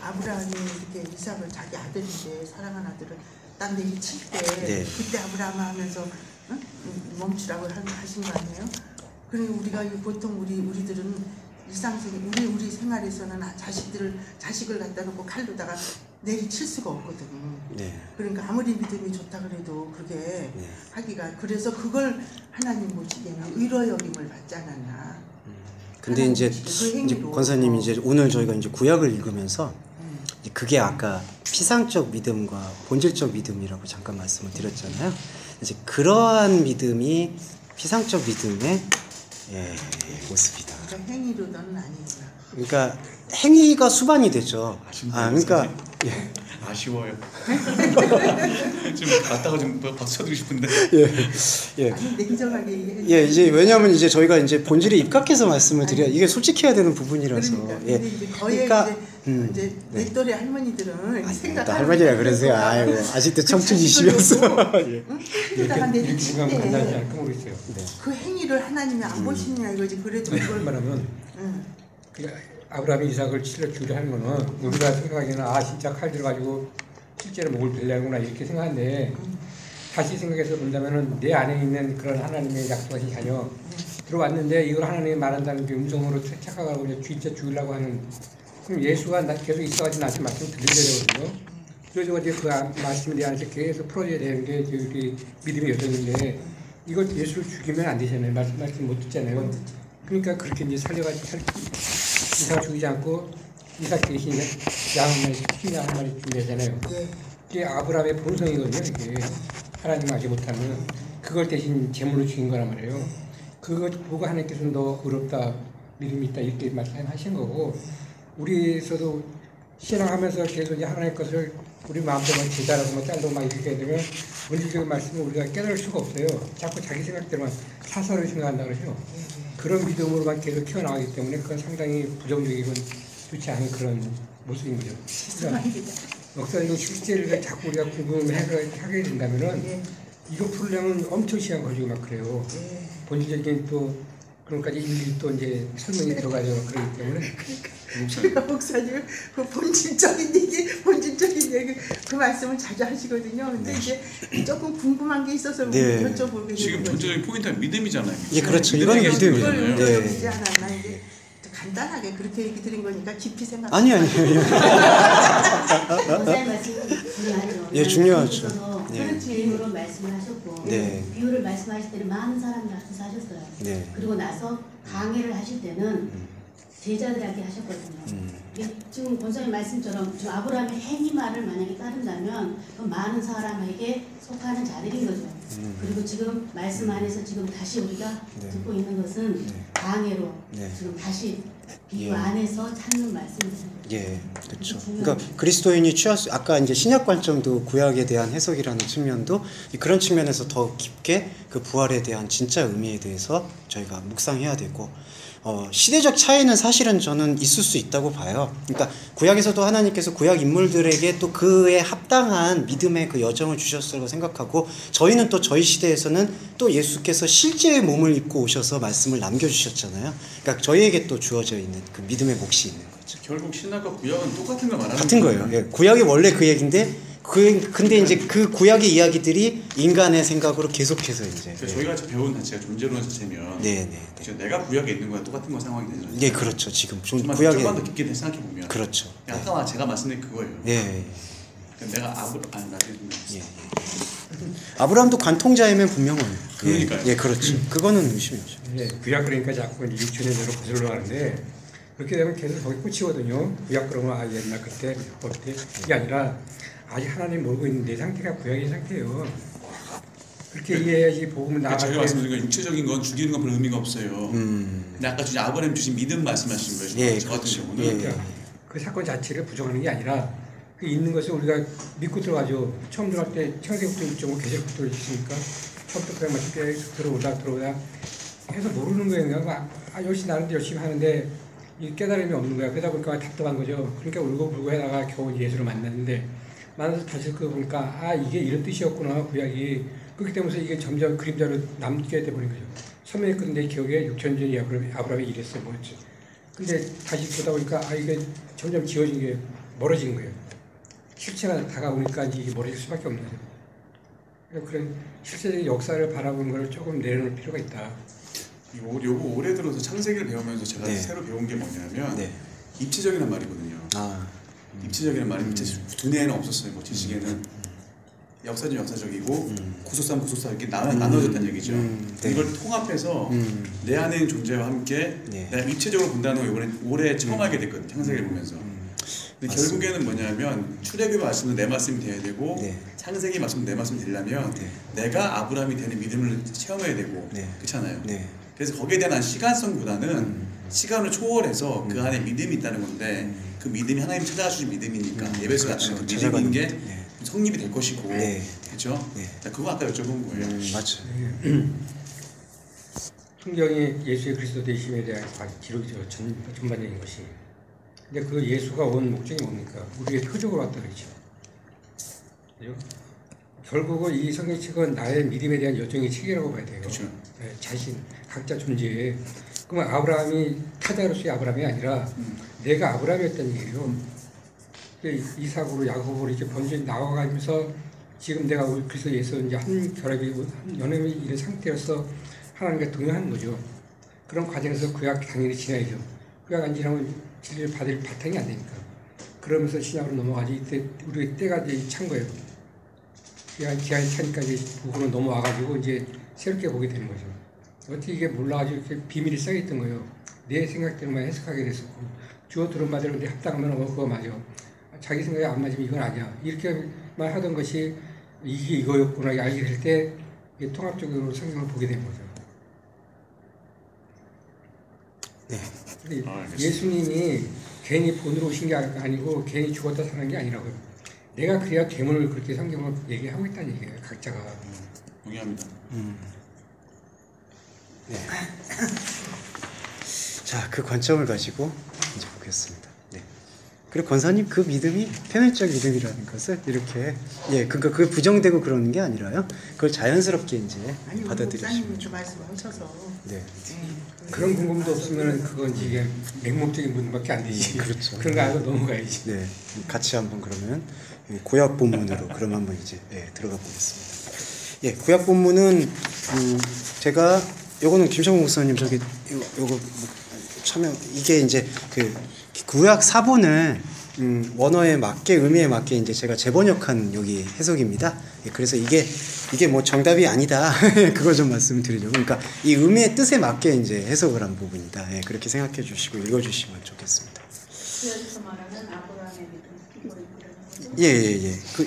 아브라함이 이렇게 이삭을 자기 아들인데 사랑하는 아들을 딱 내리칠 때 네. 그때 아브라함 하면서 멈추라고 하신 거 아니에요? 그리고 우리가 보통 우리들은 일상적인 우리 생활에서는 자식을 갖다 놓고 칼로다가 내리칠 수가 없거든. 네. 그러니까 아무리 믿음이 좋다 그래도 그게 하기가, 그래서 그걸 하나님 보시기에는 의로 여김을 받지 않았나. 근데 이제 행위로. 권사님이 이제 오늘 저희가 이제 구약을 읽으면서 그게 아까 피상적 믿음과 본질적 믿음이라고 잠깐 말씀을 드렸잖아요. 이제 그러한 믿음이 피상적 믿음의 모습이다. 그러니까 행위로는 아니구나. 그러니까 행위가 수반이 되죠. 그러니까 아쉬워요. 지금 갔다가 좀 박수 쳐드리고 싶은데. 아니 냉정하게 이제 왜냐하면 이제 저희가 이제 본질에 입각해서 말씀을 드려야 이게 솔직해야 되는 부분이라서. 근데 이제 거의 이제 내 또래 할머니들은 생각하는 할머니가 그러세요. 아이고 아직도 청춘이시면서. 그러다가 내리칠 간단히 때 할 있어요. 그 행위를 하나님이 안 보시냐 이거지. 그래도 그걸 말하면 아브라함이 이삭을 치러 주려 하는 거는 우리가 생각하기에는 진짜 칼 들어가지고 실제로 목을 베려구나 이렇게 생각하는데, 다시 생각해서 본다면은 내 안에 있는 그런 하나님의 약속하신 자녀 들어왔는데 이걸 하나님이 말한다는 게 음성으로 착각하고 진짜 죽이려고 하는, 그럼 예수가 계속 있어가지고 나한테 말씀 들려야 되거든요. 그래서 이제 그 말씀이 내 안에서 계속 풀어져야 되는 게 우리 믿음의 여정인데, 이걸 예수를 죽이면 안 되잖아요. 말씀 못 듣잖아요. 그러니까 그렇게 이제 살려가지고 이삭 죽이지 않고 이삭 대신 양 한 마리 준비하잖아요. 이게 아브라함의 본성이거든요. 이게 하나님 알지 못하면 그걸 대신 제물로 죽인 거란 말이에요. 그거 보고 하나님께서는 너 의롭다, 믿음이 있다 이렇게 말씀하신 거고, 우리에서도 신앙하면서 계속 이제 하나님의 것을 우리 마음대로 제자라고 뭐 딸도 막 이렇게 되면 원리적인 말씀을 우리가 깨달을 수가 없어요. 자꾸 자기 생각대로만 사설을 생각한다 그러죠. 그런 믿음으로만 계속 키워나가기 때문에 그건 상당히 부정적이고 좋지 않은 그런 모습인 거죠. 그러니까 역사적인 실제를 자꾸 우리가 궁금해하게 된다면은 이거 풀려면 엄청 시간 걸리고 막 그래요. 본질적인 또 그런 까지 일일이 또 이제 설명이 들어가죠. 그렇기 때문에 그러니까 목사님 그 본질적인 얘기 그 말씀을 자주 하시거든요. 근데 이제 조금 궁금한 게 있어서 네. 여쭤보게 지금 되는 거죠. 본질적인 포인트는 믿음이잖아요. 예, 그렇죠. 이건 믿음이죠. 그걸 네. 물어보지 않았나 이제 간단하게 그렇게 얘기 드린 거니까 깊이 생각. 아니요. 목사님 말씀은 중요하죠. 예, 중요하죠. 예. 그렇지. 비유로 말씀을 하셨고 네. 비유를 말씀하실 때는 많은 사람들 앞에서 하셨어요. 네. 그리고 나서 강의를 하실 때는 제자들에게 하셨거든요. 지금 권사님 말씀처럼 지금 아브라함의 행위만을 만약에 따른다면 그 많은 사람에게 속하는 자들인 거죠. 그리고 지금 말씀 안에서 지금 다시 우리가 네. 듣고 있는 것은 네. 강해로 네. 지금 다시 비유 예. 안에서 찾는 말씀이죠. 예, 그렇죠. 그러니까 그리스도인이 취할 수, 아까 이제 신약 관점도 구약에 대한 해석이라는 측면도 그런 측면에서 더 깊게 그 부활에 대한 진짜 의미에 대해서 저희가 묵상해야 되고, 시대적 차이는 사실은 저는 있을 수 있다고 봐요. 그러니까 구약에서도 하나님께서 구약 인물들에게 또 그에 합당한 믿음의 그 여정을 주셨다고 생각하고, 저희는 또 저희 시대에서는 또 예수께서 실제의 몸을 입고 오셔서 말씀을 남겨주셨잖아요. 그러니까 저희에게 또 주어져 있는 그 믿음의 몫이 있는 거죠. 결국 신약과 구약은 똑같은 걸 말하는 같은 거예요. 예, 구약이 원래 그 얘기인데, 근데 이제 그 구약의 이야기들이 인간의 생각으로 계속해서 이제. 그러니까 저희가 배운 자체가 존재론 자체면 네. 지금 내가 구약에 있는 거랑 똑같은 거 상황이 되죠. 예, 그렇죠. 지금 좀 좀만 구약에. 좀만 더 깊게 생각해 보면. 그렇죠. 아까 제가 말씀드린 그거예요. 예. 그러니까 내가 나중에 예. 아브라함도 관통자이면 분명해요. 그러니까요. 예, 그렇죠. 그거는 의심이죠. 예, 구약 그러니까 자꾸 이제 육체의 대로 거슬러 가는데 그렇게 되면 계속 거기 꽂히거든요. 구약 그러면 옛날 그때 율법 때 이게 아니라 아직 하나님 모르고 있는 내 상태가 구약의 상태예요. 그렇게 이해해야지 복음을 제가 나아갈 때 말씀드린 건 육체적인 건 죽이는 건 별 의미가 없어요. 근데 아까 주신 아브라함 주신 믿음 말씀하신 거예요. 예, 저 같은 그렇죠. 경우는 예. 그러니까 그 사건 자체를 부정하는 게 아니라 그 있는 것을 우리가 믿고 들어가죠. 처음 들어갈 때 창세부터 1.5 계절부터 있으니까 처음부터 그냥 막 계속 들어오다 해서 모르는 거예요. 그냥 열심히 나는데 열심히 하는데 이 깨달음이 없는 거야. 그러다 보니까 답답한 거죠. 그러니까 울고 불고 하다가 겨우 예수를 만났는데 만나서 다시 그거 보니까 이게 이런 뜻이었구나 구약이. 그렇기 때문에 이게 점점 그림자로 남게 돼버린 거죠. 선명했거든 내 기억에 6천 전이 아브라함이 이랬어 뭐였지. 근데 다시 보다 보니까 이게 점점 지워진 게 멀어진 거예요. 실체가 다가오니까 이게 멀어질 수밖에 없는 거죠. 그러니까 그런 실제적인 역사를 바라보는 걸 조금 내려놓을 필요가 있다. 요거 올해 들어서 창세기를 배우면서 제가 네. 새로 배운 게 뭐냐면 네. 입체적이란 말이거든요. 입체적이란 말이 두뇌에는 없었어요. 뭐 지식에는 역사적 역사적이고 구속사는 구속사 이렇게 나눠졌다는 얘기죠. 네. 이걸 통합해서 내 안에 있는 존재와 함께 네. 내가 입체적으로 본다는 걸 올해 처음 알게 됐거든요. 창세기를 보면서. 근데 맞습니다. 결국에는 뭐냐면 출애굽의 말씀은 내 말씀이 돼야 되고 네. 창세기 말씀은 내 말씀이 되려면 네. 내가 아브라함이 되는 믿음을 체험해야 되고 네. 그렇잖아요. 네. 그래서 거기에 대한 시간성보다는 시간을 초월해서 그 안에 믿음이 있다는 건데 그 믿음이 하나님 찾아가 주신 믿음이니까 예배소 같은 그 믿음인 게 네. 성립이 될 것이고 네. 그렇죠? 네. 그거 아까 여쭤본 거예요. 맞죠. 성경이 예수의 그리스도 되심에 대한 기록이죠. 전반적인 것이. 근데 그 예수가 온 목적이 뭡니까? 우리에게 표적으로 왔다 그랬죠. 그죠? 결국은 이 성경책은 나의 믿음에 대한 여정의 책이라고 봐야 돼요. 그렇죠. 네, 자신, 각자 존재에. 그러면 아브라함이 타자로서의 아브라함이 아니라 내가 아브라함이었다는 얘기예요. 이삭으로 야곱으로 이렇게 번져 나와가면서 지금 내가 우리 그리스도 예수 이제 한 결합이 한 연합이 이런 상태로서 하나님과 동행하는 거죠. 그런 과정에서 구약 당연히 지나야죠. 구약 안 지나면 진리를 받을 바탕이 안 되니까. 그러면서 신약으로 넘어가지. 이때 우리 때가 이제 찬 거예요. 기한이 차니까 이제 복으로 넘어와가지고 이제 새롭게 보게 되는 거죠. 어떻게 이게 몰라가지고 이렇게 비밀이 쌓여있던 거예요. 내 생각대로만 해석하게 됐었고 주어 들은 바대로 내 합당하면 그거 맞아. 자기 생각에 안 맞으면 이건 아니야. 이렇게만 하던 것이 이게 이거였구나 알게 될 때 통합적으로 성경을 보게 된 거죠. 네. 근데 알겠습니다. 예수님이 괜히 본으로 오신 게 아니고 괜히 죽었다 사는 게 아니라고요. 내가 그래야 괴물을 그렇게 성경을 얘기하고 있다는 얘기예요. 각자가. 동의합니다. 네. 자, 그 관점을 가지고 이제 보겠습니다. 네. 그리고 권사님 그 믿음이 표면적 믿음이라는 것을 이렇게 그러니까 그 부정되고 그러는 게 아니라요. 그걸 자연스럽게 이제 아니 우리 받아들이시면 목사님이 그 말씀하셔서 네. 그런 궁금도 없으면 그건 이게 맹목적인 부분밖에 안 되지. 그렇죠. 그런 거 알고 넘어가야지. 네. 같이 한번 그러면 구약 본문으로 그럼 한번 이제 들어가 보겠습니다. 예, 구약 본문은 제가 요거는 김성훈 목사님 저기 요거 참여 이게 이제 그 구약 사본을 원어에 맞게 의미에 맞게 이제 제가 재번역한 여기 해석입니다. 예, 그래서 이게 뭐 정답이 아니다 그거 좀 말씀드리려고. 그러니까 이 의미의 뜻에 맞게 이제 해석을 한 부분이다. 예, 그렇게 생각해 주시고 읽어 주시면 좋겠습니다. 구약에서 말하는 아브라함의 믿음. 예. 그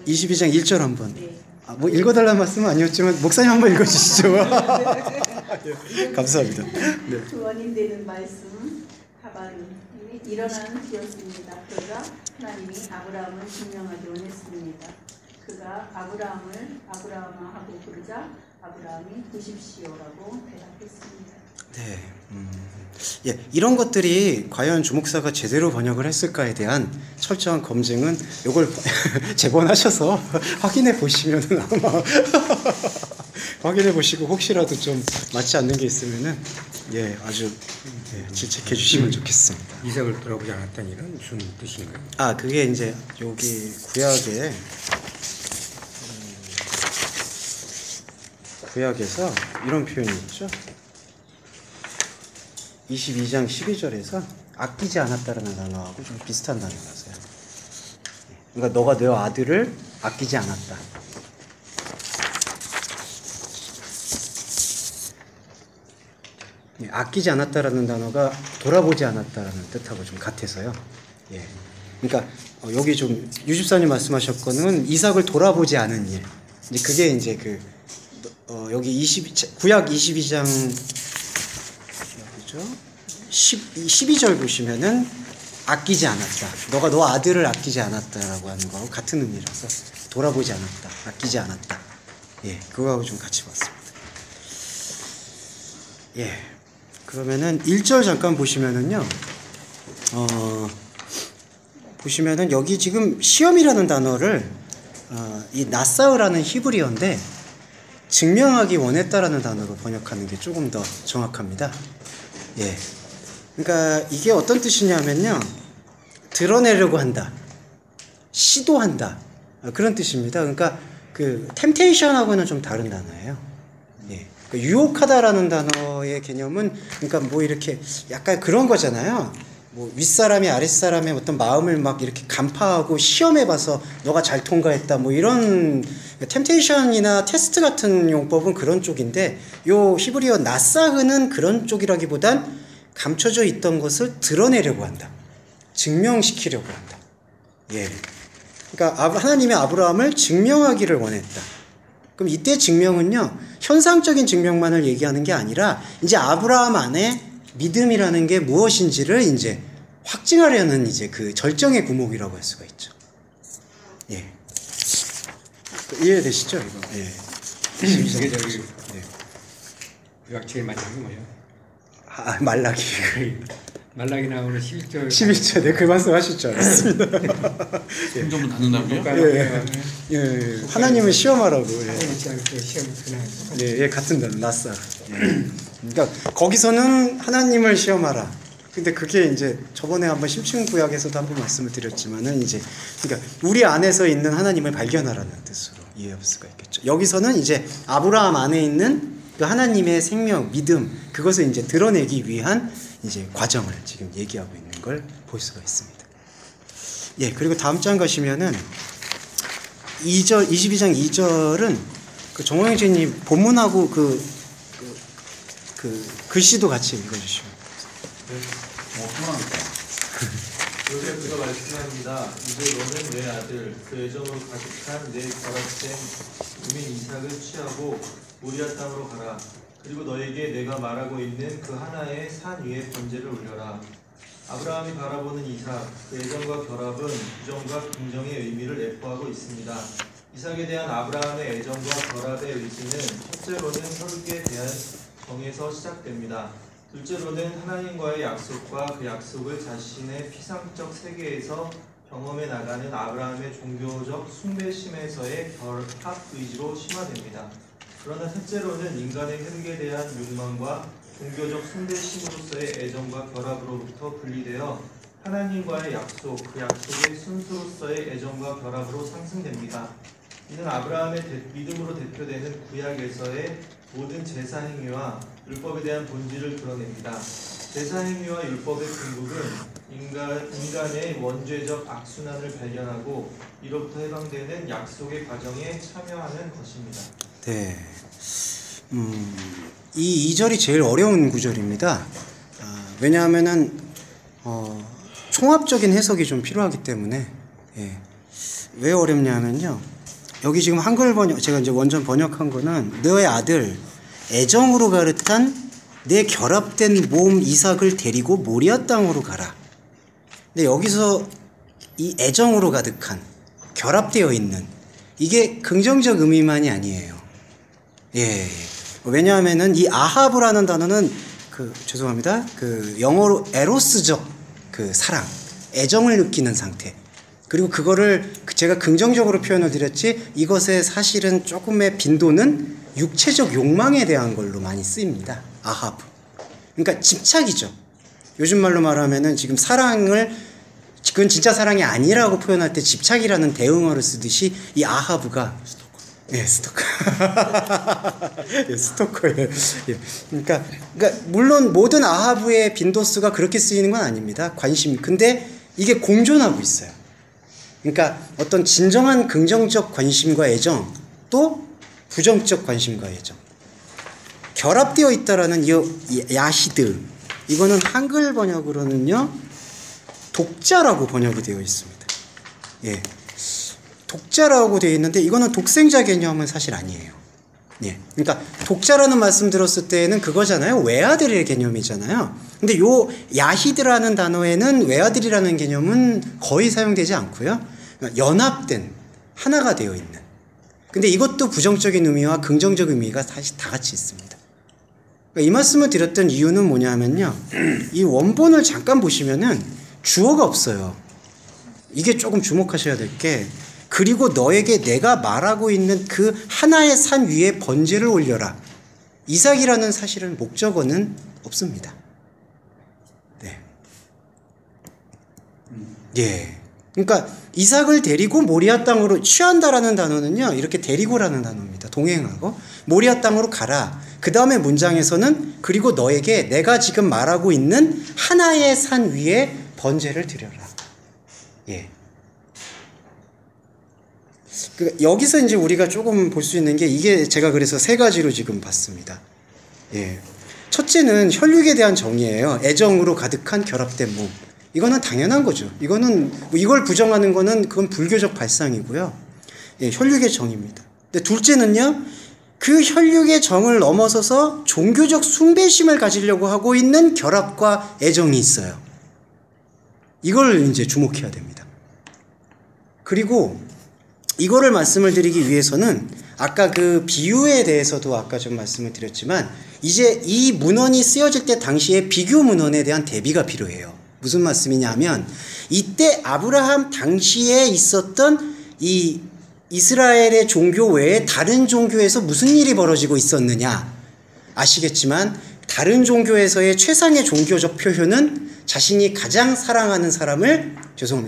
22장 1절 한번. 네. 뭐 읽어달라는 말씀은 아니었지만 목사님 한번 읽어주시죠. 감사합니다. 네. 주원인 되는 말씀 하바님이 일어나는 뒤였습니다. 그러자 하나님이 아브라함을 증명하기 원했습니다. 그가 아브라함을 아브라함아 하고 부르자 아브라함이 보십시오라고 대답했습니다. 네. 예, 이런 것들이 과연 주목사가 제대로 번역을 했을까에 대한 철저한 검증은 이걸 재본하셔서 확인해 보시면은 아마 확인해 보시고 혹시라도 좀 맞지 않는 게 있으면은 아주 질책해 주시면 좋겠습니다. 이삭을 돌아보지 않았다는 얘기는 무슨 뜻인가요? 아, 그게 이제 여기 구약에서 이런 표현이 있죠. 22장 12절에서 아끼지 않았다라는 단어하고 좀 비슷한 단어라서요. 그러니까 너가 내 아들을 아끼지 않았다. 아끼지 않았다라는 단어가 돌아보지 않았다라는 뜻하고 좀 같아서요. 예. 그러니까 여기 좀 유집사님 말씀하셨거는 이삭을 돌아보지 않은 일. 이제 그게 이제 여기 구약 22장 12절 보시면은 아끼지 않았다. 너가 너 아들을 아끼지 않았다라고 하는 거하고 같은 의미라서 돌아보지 않았다. 아끼지 않았다. 예, 그거하고 좀 같이 봤습니다. 예. 그러면은 1절 잠깐 보시면은요. 보시면은 여기 지금 시험이라는 단어를 이 나사우라는 히브리어인데 증명하기 원했다라는 단어로 번역하는 게 조금 더 정확합니다. 예. 그러니까 이게 어떤 뜻이냐면요. 드러내려고 한다. 시도한다. 그런 뜻입니다. 그러니까 그 템테이션하고는 좀 다른 단어예요. 예. 그러니까 유혹하다라는 단어의 개념은 그러니까 뭐 이렇게 약간 그런 거잖아요. 뭐 윗사람이 아랫사람의 어떤 마음을 막 이렇게 간파하고 시험해봐서 너가 잘 통과했다 뭐 이런 템테이션이나 테스트 같은 용법은 그런 쪽인데 요 히브리어 나사흐는 그런 쪽이라기보단 감춰져 있던 것을 드러내려고 한다. 증명시키려고 한다. 예. 그러니까 하나님의 아브라함을 증명하기를 원했다. 그럼 이때 증명은요, 현상적인 증명만을 얘기하는 게 아니라 이제 아브라함 안에 믿음이라는 게 무엇인지를 이제 확증하려는 이제 그 절정의 구목이라고 할 수가 있죠. 예. 이해되시죠, 이거? 예. 이게 저기 구약 제일 마지막이 뭐예요? 말라기. 말라기 나오는 11절. 11절, 네, 그 말씀 하실 줄 알았습니다. 힘좀 닫는다고요? 예. 하나님을 시험하라고. 시험 예, 같은 단어, 나사. 그러니까 거기서는 하나님을 시험하라. 근데 그게 이제 저번에 한번 심층구약에서도 한번 말씀을 드렸지만은 이제 그러니까 우리 안에서 있는 하나님을 발견하라는 뜻으로 이해할 수가 있겠죠. 여기서는 이제 아브라함 안에 있는 그 하나님의 생명, 믿음, 그것을 이제 드러내기 위한 이제 과정을 지금 얘기하고 있는 걸 볼 수가 있습니다. 예, 그리고 다음 장 가시면은 2절, 22장 2절은 그 정호영진님 본문하고 그 글씨도 같이 읽어주시면. 요셉가 말씀합니다. 이제 너는 내 아들, 그 애정으로 가득한 내 결합된 이민 이삭을 취하고 모리아 땅으로 가라. 그리고 너에게 내가 말하고 있는 그 하나의 산 위에 번제를 올려라. 아브라함이 바라보는 이삭, 그 애정과 결합은 부정과 긍정의 의미를 내포하고 있습니다. 이삭에 대한 아브라함의 애정과 결합의 의지는 첫째로는 혈육에 대한 정에서 시작됩니다. 둘째로는 하나님과의 약속과 그 약속을 자신의 피상적 세계에서 경험해 나가는 아브라함의 종교적 숭배심에서의 결합 의지로 심화됩니다. 그러나 셋째로는 인간의 혈육에 대한 욕망과 종교적 숭배심으로서의 애정과 결합으로부터 분리되어 하나님과의 약속, 그 약속의 순수로서의 애정과 결합으로 상승됩니다. 이는 아브라함의 믿음으로 대표되는 구약에서의 모든 제사 행위와 율법에 대한 본질을 드러냅니다. 제사 행위와 율법의 궁극은 인간의 원죄적 악순환을 발견하고 이로부터 해방되는 약속의 과정에 참여하는 것입니다. 네. 이 2절이 제일 어려운 구절입니다. 왜냐하면은 총합적인 해석이 좀 필요하기 때문에. 예. 왜 어렵냐면요. 여기 지금 한글 번역, 제가 이제 원전 번역한 거는 너의 아들 애정으로 가르탄 내 결합된 몸 이삭을 데리고 모리아 땅으로 가라. 근데 여기서 이 애정으로 가득한, 결합되어 있는, 이게 긍정적 의미만이 아니에요. 예. 왜냐하면은 이 아하브라는 단어는 죄송합니다. 영어로 에로스적 사랑, 애정을 느끼는 상태. 그리고 그거를 제가 긍정적으로 표현을 드렸지, 이것의 사실은 조금의 빈도는 육체적 욕망에 대한 걸로 많이 쓰입니다. 아하브. 그러니까 집착이죠. 요즘 말로 말하면은 지금 그건 진짜 사랑이 아니라고 표현할 때 집착이라는 대응어를 쓰듯이 이 아하브가 예, 스토커. 예, 스토커예요. 예. 그러니까 물론 모든 아하브의 빈도수가 그렇게 쓰이는 건 아닙니다. 관심. 근데 이게 공존하고 있어요. 그러니까 어떤 진정한 긍정적 관심과 애정, 또 부정적 관심과 애정, 결합되어 있다라는 이 야히드, 이거는 한글 번역으로는요 독자라고 번역이 되어 있습니다. 예, 독자라고 되어 있는데 이거는 독생자 개념은 사실 아니에요. 예, 그러니까 독자라는 말씀 들었을 때는 그거잖아요. 외아들의 개념이잖아요. 근데 요 야히드라는 단어에는 외아들이라는 개념은 거의 사용되지 않고요. 연합된, 하나가 되어 있는. 근데 이것도 부정적인 의미와 긍정적 의미가 사실 다 같이 있습니다. 이 말씀을 드렸던 이유는 뭐냐면요. 이 원본을 잠깐 보시면은 주어가 없어요. 이게 조금 주목하셔야 될 게, 그리고 너에게 내가 말하고 있는 그 하나의 산 위에 번제를 올려라. 이삭이라는 사실은 목적어는 없습니다. 네. 예. 그러니까 이삭을 데리고 모리아 땅으로, 취한다라는 단어는요, 이렇게 데리고라는 단어입니다. 동행하고. 모리아 땅으로 가라. 그 다음에 문장에서는 그리고 너에게 내가 지금 말하고 있는 하나의 산 위에 번제를 드려라. 예. 여기서 이제 우리가 조금 볼 수 있는 게, 이게 제가 그래서 세 가지로 지금 봤습니다. 예. 첫째는 혈육에 대한 정의예요. 애정으로 가득한 결합된 몸. 이거는 당연한 거죠. 이걸 부정하는 거는 그건 불교적 발상이고요. 예, 혈육의 정의입니다. 근데 둘째는요, 그 혈육의 정을 넘어서서 종교적 숭배심을 가지려고 하고 있는 결합과 애정이 있어요. 이걸 이제 주목해야 됩니다. 그리고 이거를 말씀을 드리기 위해서는 아까 그 비유에 대해서도 아까 좀 말씀을 드렸지만, 이제 이 문헌이 쓰여질 때 당시에 비교 문헌에 대한 대비가 필요해요. 무슨 말씀이냐면, 이때 아브라함 당시에 있었던 이 이스라엘의 종교 외에 다른 종교에서 무슨 일이 벌어지고 있었느냐. 아시겠지만 다른 종교에서의 최상의 종교적 표현은 자신이 가장 사랑하는 사람을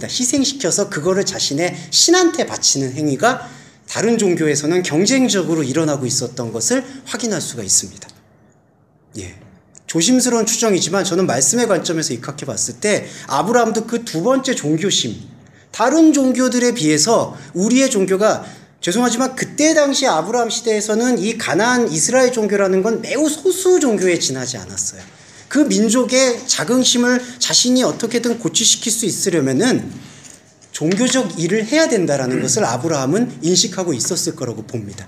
희생시켜서 그거를 자신의 신한테 바치는 행위가 다른 종교에서는 경쟁적으로 일어나고 있었던 것을 확인할 수가 있습니다. 예. 조심스러운 추정이지만 저는 말씀의 관점에서 입각해 봤을 때 아브라함도 그 두 번째 종교심, 다른 종교들에 비해서 우리의 종교가, 죄송하지만 그때 당시 아브라함 시대에서는 이 가나안 이스라엘 종교라는 건 매우 소수 종교에 지나지 않았어요. 그 민족의 자긍심을 자신이 어떻게든 고취시킬 수 있으려면은 종교적 일을 해야 된다라는 것을 아브라함은 인식하고 있었을 거라고 봅니다.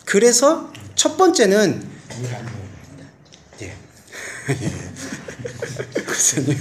그래서 첫 번째는 권사님.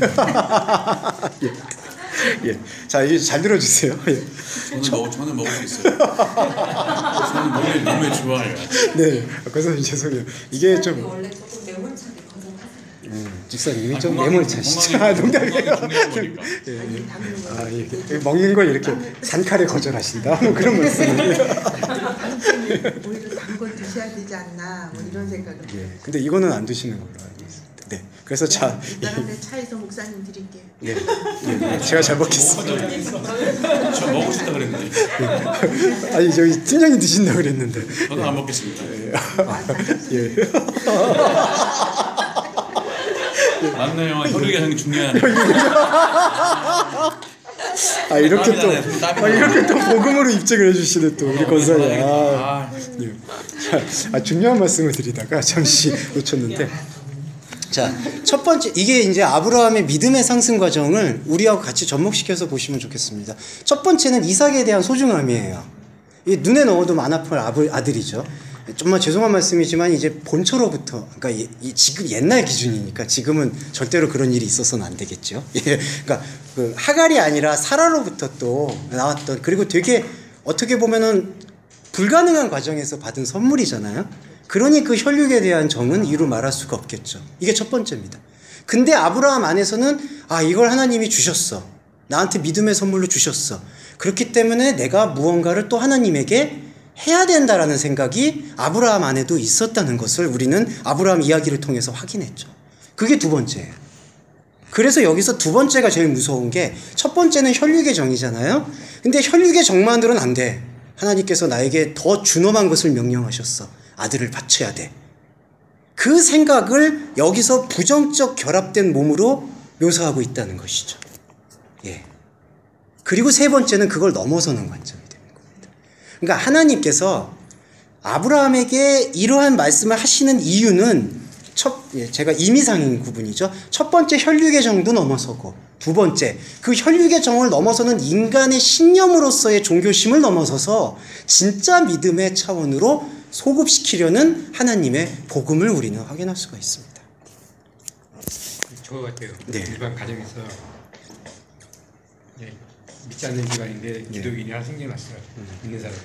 예. 자, 이제 잘 들어주세요. 예. 저는 먹을 수 있어요. 저는 몸에 좋아요. 네, 권사님 죄송해요. 이게 좀 원래 조금 매몰차게 거절하세요. 집사님이 좀 건강이- 매몰차시죠. 건강이 농담이에요. 중요한 거니까. 예. 담는 거. 아, 이게 먹는 걸 이렇게 단칼에 거절하신다. 뭐 그런 말씀을. 당신이 오히려 단 걸 드셔야 되지 않나 뭐 이런 생각을. 예. 근데 이거는 안 드시는 걸로 알고 있습니다. 네. 그래서 자, 이따가 차에서 목사님 드릴게요. 네. 예. 제가 잘 먹겠습니다. 저 먹고 싶다 그랬는데. 아니 저기 팀장님 드신다 그랬는데. 저는 안 먹겠습니다. 예. 맞네요. 혈육이 가장 중요한. 아 이렇게 땀이 또 나네, 땀이 이렇게 또 복음으로 입증을 해주시네 또 우리 권사님. 아, 예. 자, 중요한 말씀을 드리다가 잠시 놓쳤는데. 자, 첫 번째 이게 이제 아브라함의 믿음의 상승 과정을 우리하고 같이 접목시켜서 보시면 좋겠습니다. 첫 번째는 이삭에 대한 소중함이에요. 이 눈에 넣어도 안 아플 아들이죠. 정말 죄송한 말씀이지만 이제 본처로부터 그러니까 지금 옛날 기준이니까 지금은 절대로 그런 일이 있어서는 안 되겠죠. 예, 그러니까 그 하갈이 아니라 사라로부터 또 나왔던 그리고 되게 어떻게 보면은 불가능한 과정에서 받은 선물이잖아요. 그러니 그 혈육에 대한 정은 이루 말할 수가 없겠죠. 이게 첫 번째입니다. 근데 아브라함 안에서는 아 이걸 하나님이 주셨어. 나한테 믿음의 선물로 주셨어. 그렇기 때문에 내가 무언가를 또 하나님에게 해야 된다라는 생각이 아브라함 안에도 있었다는 것을 우리는 아브라함 이야기를 통해서 확인했죠. 그게 두 번째예요. 그래서 여기서 두 번째가 제일 무서운 게 첫 번째는 혈육의 정이잖아요. 근데 혈육의 정만으로는 안 돼. 하나님께서 나에게 더 준엄한 것을 명령하셨어. 아들을 바쳐야 돼. 그 생각을 여기서 부정적 결합된 몸으로 묘사하고 있다는 것이죠. 예. 그리고 세 번째는 그걸 넘어서는 관점이 되는 겁니다. 그러니까 하나님께서 아브라함에게 이러한 말씀을 하시는 이유는 제가 임의상인 구분이죠. 첫 번째 혈육의 정도 넘어서고 두 번째 그 혈육의 정을 넘어서는 인간의 신념으로서의 종교심을 넘어서서 진짜 믿음의 차원으로 소급시키려는 하나님의 복음을 우리는 확인할 수가 있습니다. 저거 같아요. 네. 일반 가정에서 믿지 않는 집안인데 기독인이 하나 생겨났어요. 있는 사람이.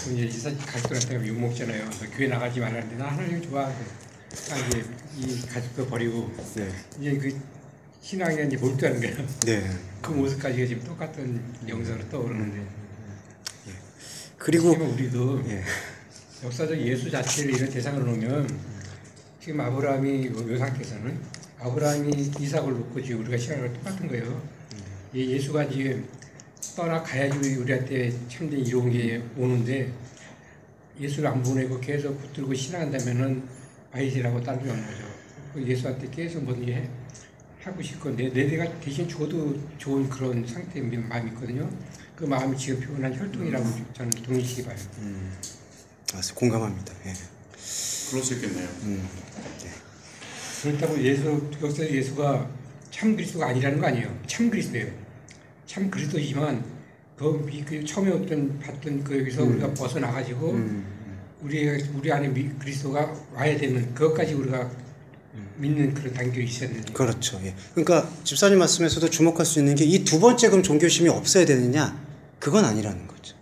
그럼 이제 가족들한테 욕 먹잖아요. 교회 나가지 말라는데 나 하나님 좋아하고 이제 이 가족도 버리고 이제 그 신앙에 이제 몰두하는 거예요. 네. 그 모습까지가 지금 똑같은 영상으로 떠오르는데. 그리고 우리도 역사적 예수 자체를 이런 대상으로 놓으면 지금 아브라함이 이 상태에서는 아브라함이 이삭을 놓고 지금 우리가 시간을 똑같은 거예요. 예수가 지금 떠나가야지 우리한테 참된 이로운 게 오는데 예수를 안 보내고 계속 붙들고 신앙한다면은 아이지라고 따르지 않는 거죠. 예수한테 계속 뭐든지 하고 싶고 내가 대신 죽어도 좋은 그런 상태의 마음이 있거든요. 그 마음이 지금 표현한 혈통이라고 저는 동의시기 봐요. 공감합니다. 예. 그럴 수 있겠네요. 그렇다고 역사 예수가 참 그리스도가 아니라는 거 아니에요. 참 그리스도예요. 참 그리스도지만 그 처음에 봤던 그 여기서 우리가 벗어나가지고 우리 안에 그리스도가 와야 되는 그것까지 우리가 믿는 그런 단계가 있었는데. 그렇죠. 예. 그러니까 집사님 말씀에서도 주목할 수 있는 게 이 두 번째 그럼 종교심이 없어야 되느냐? 그건 아니라는 거죠.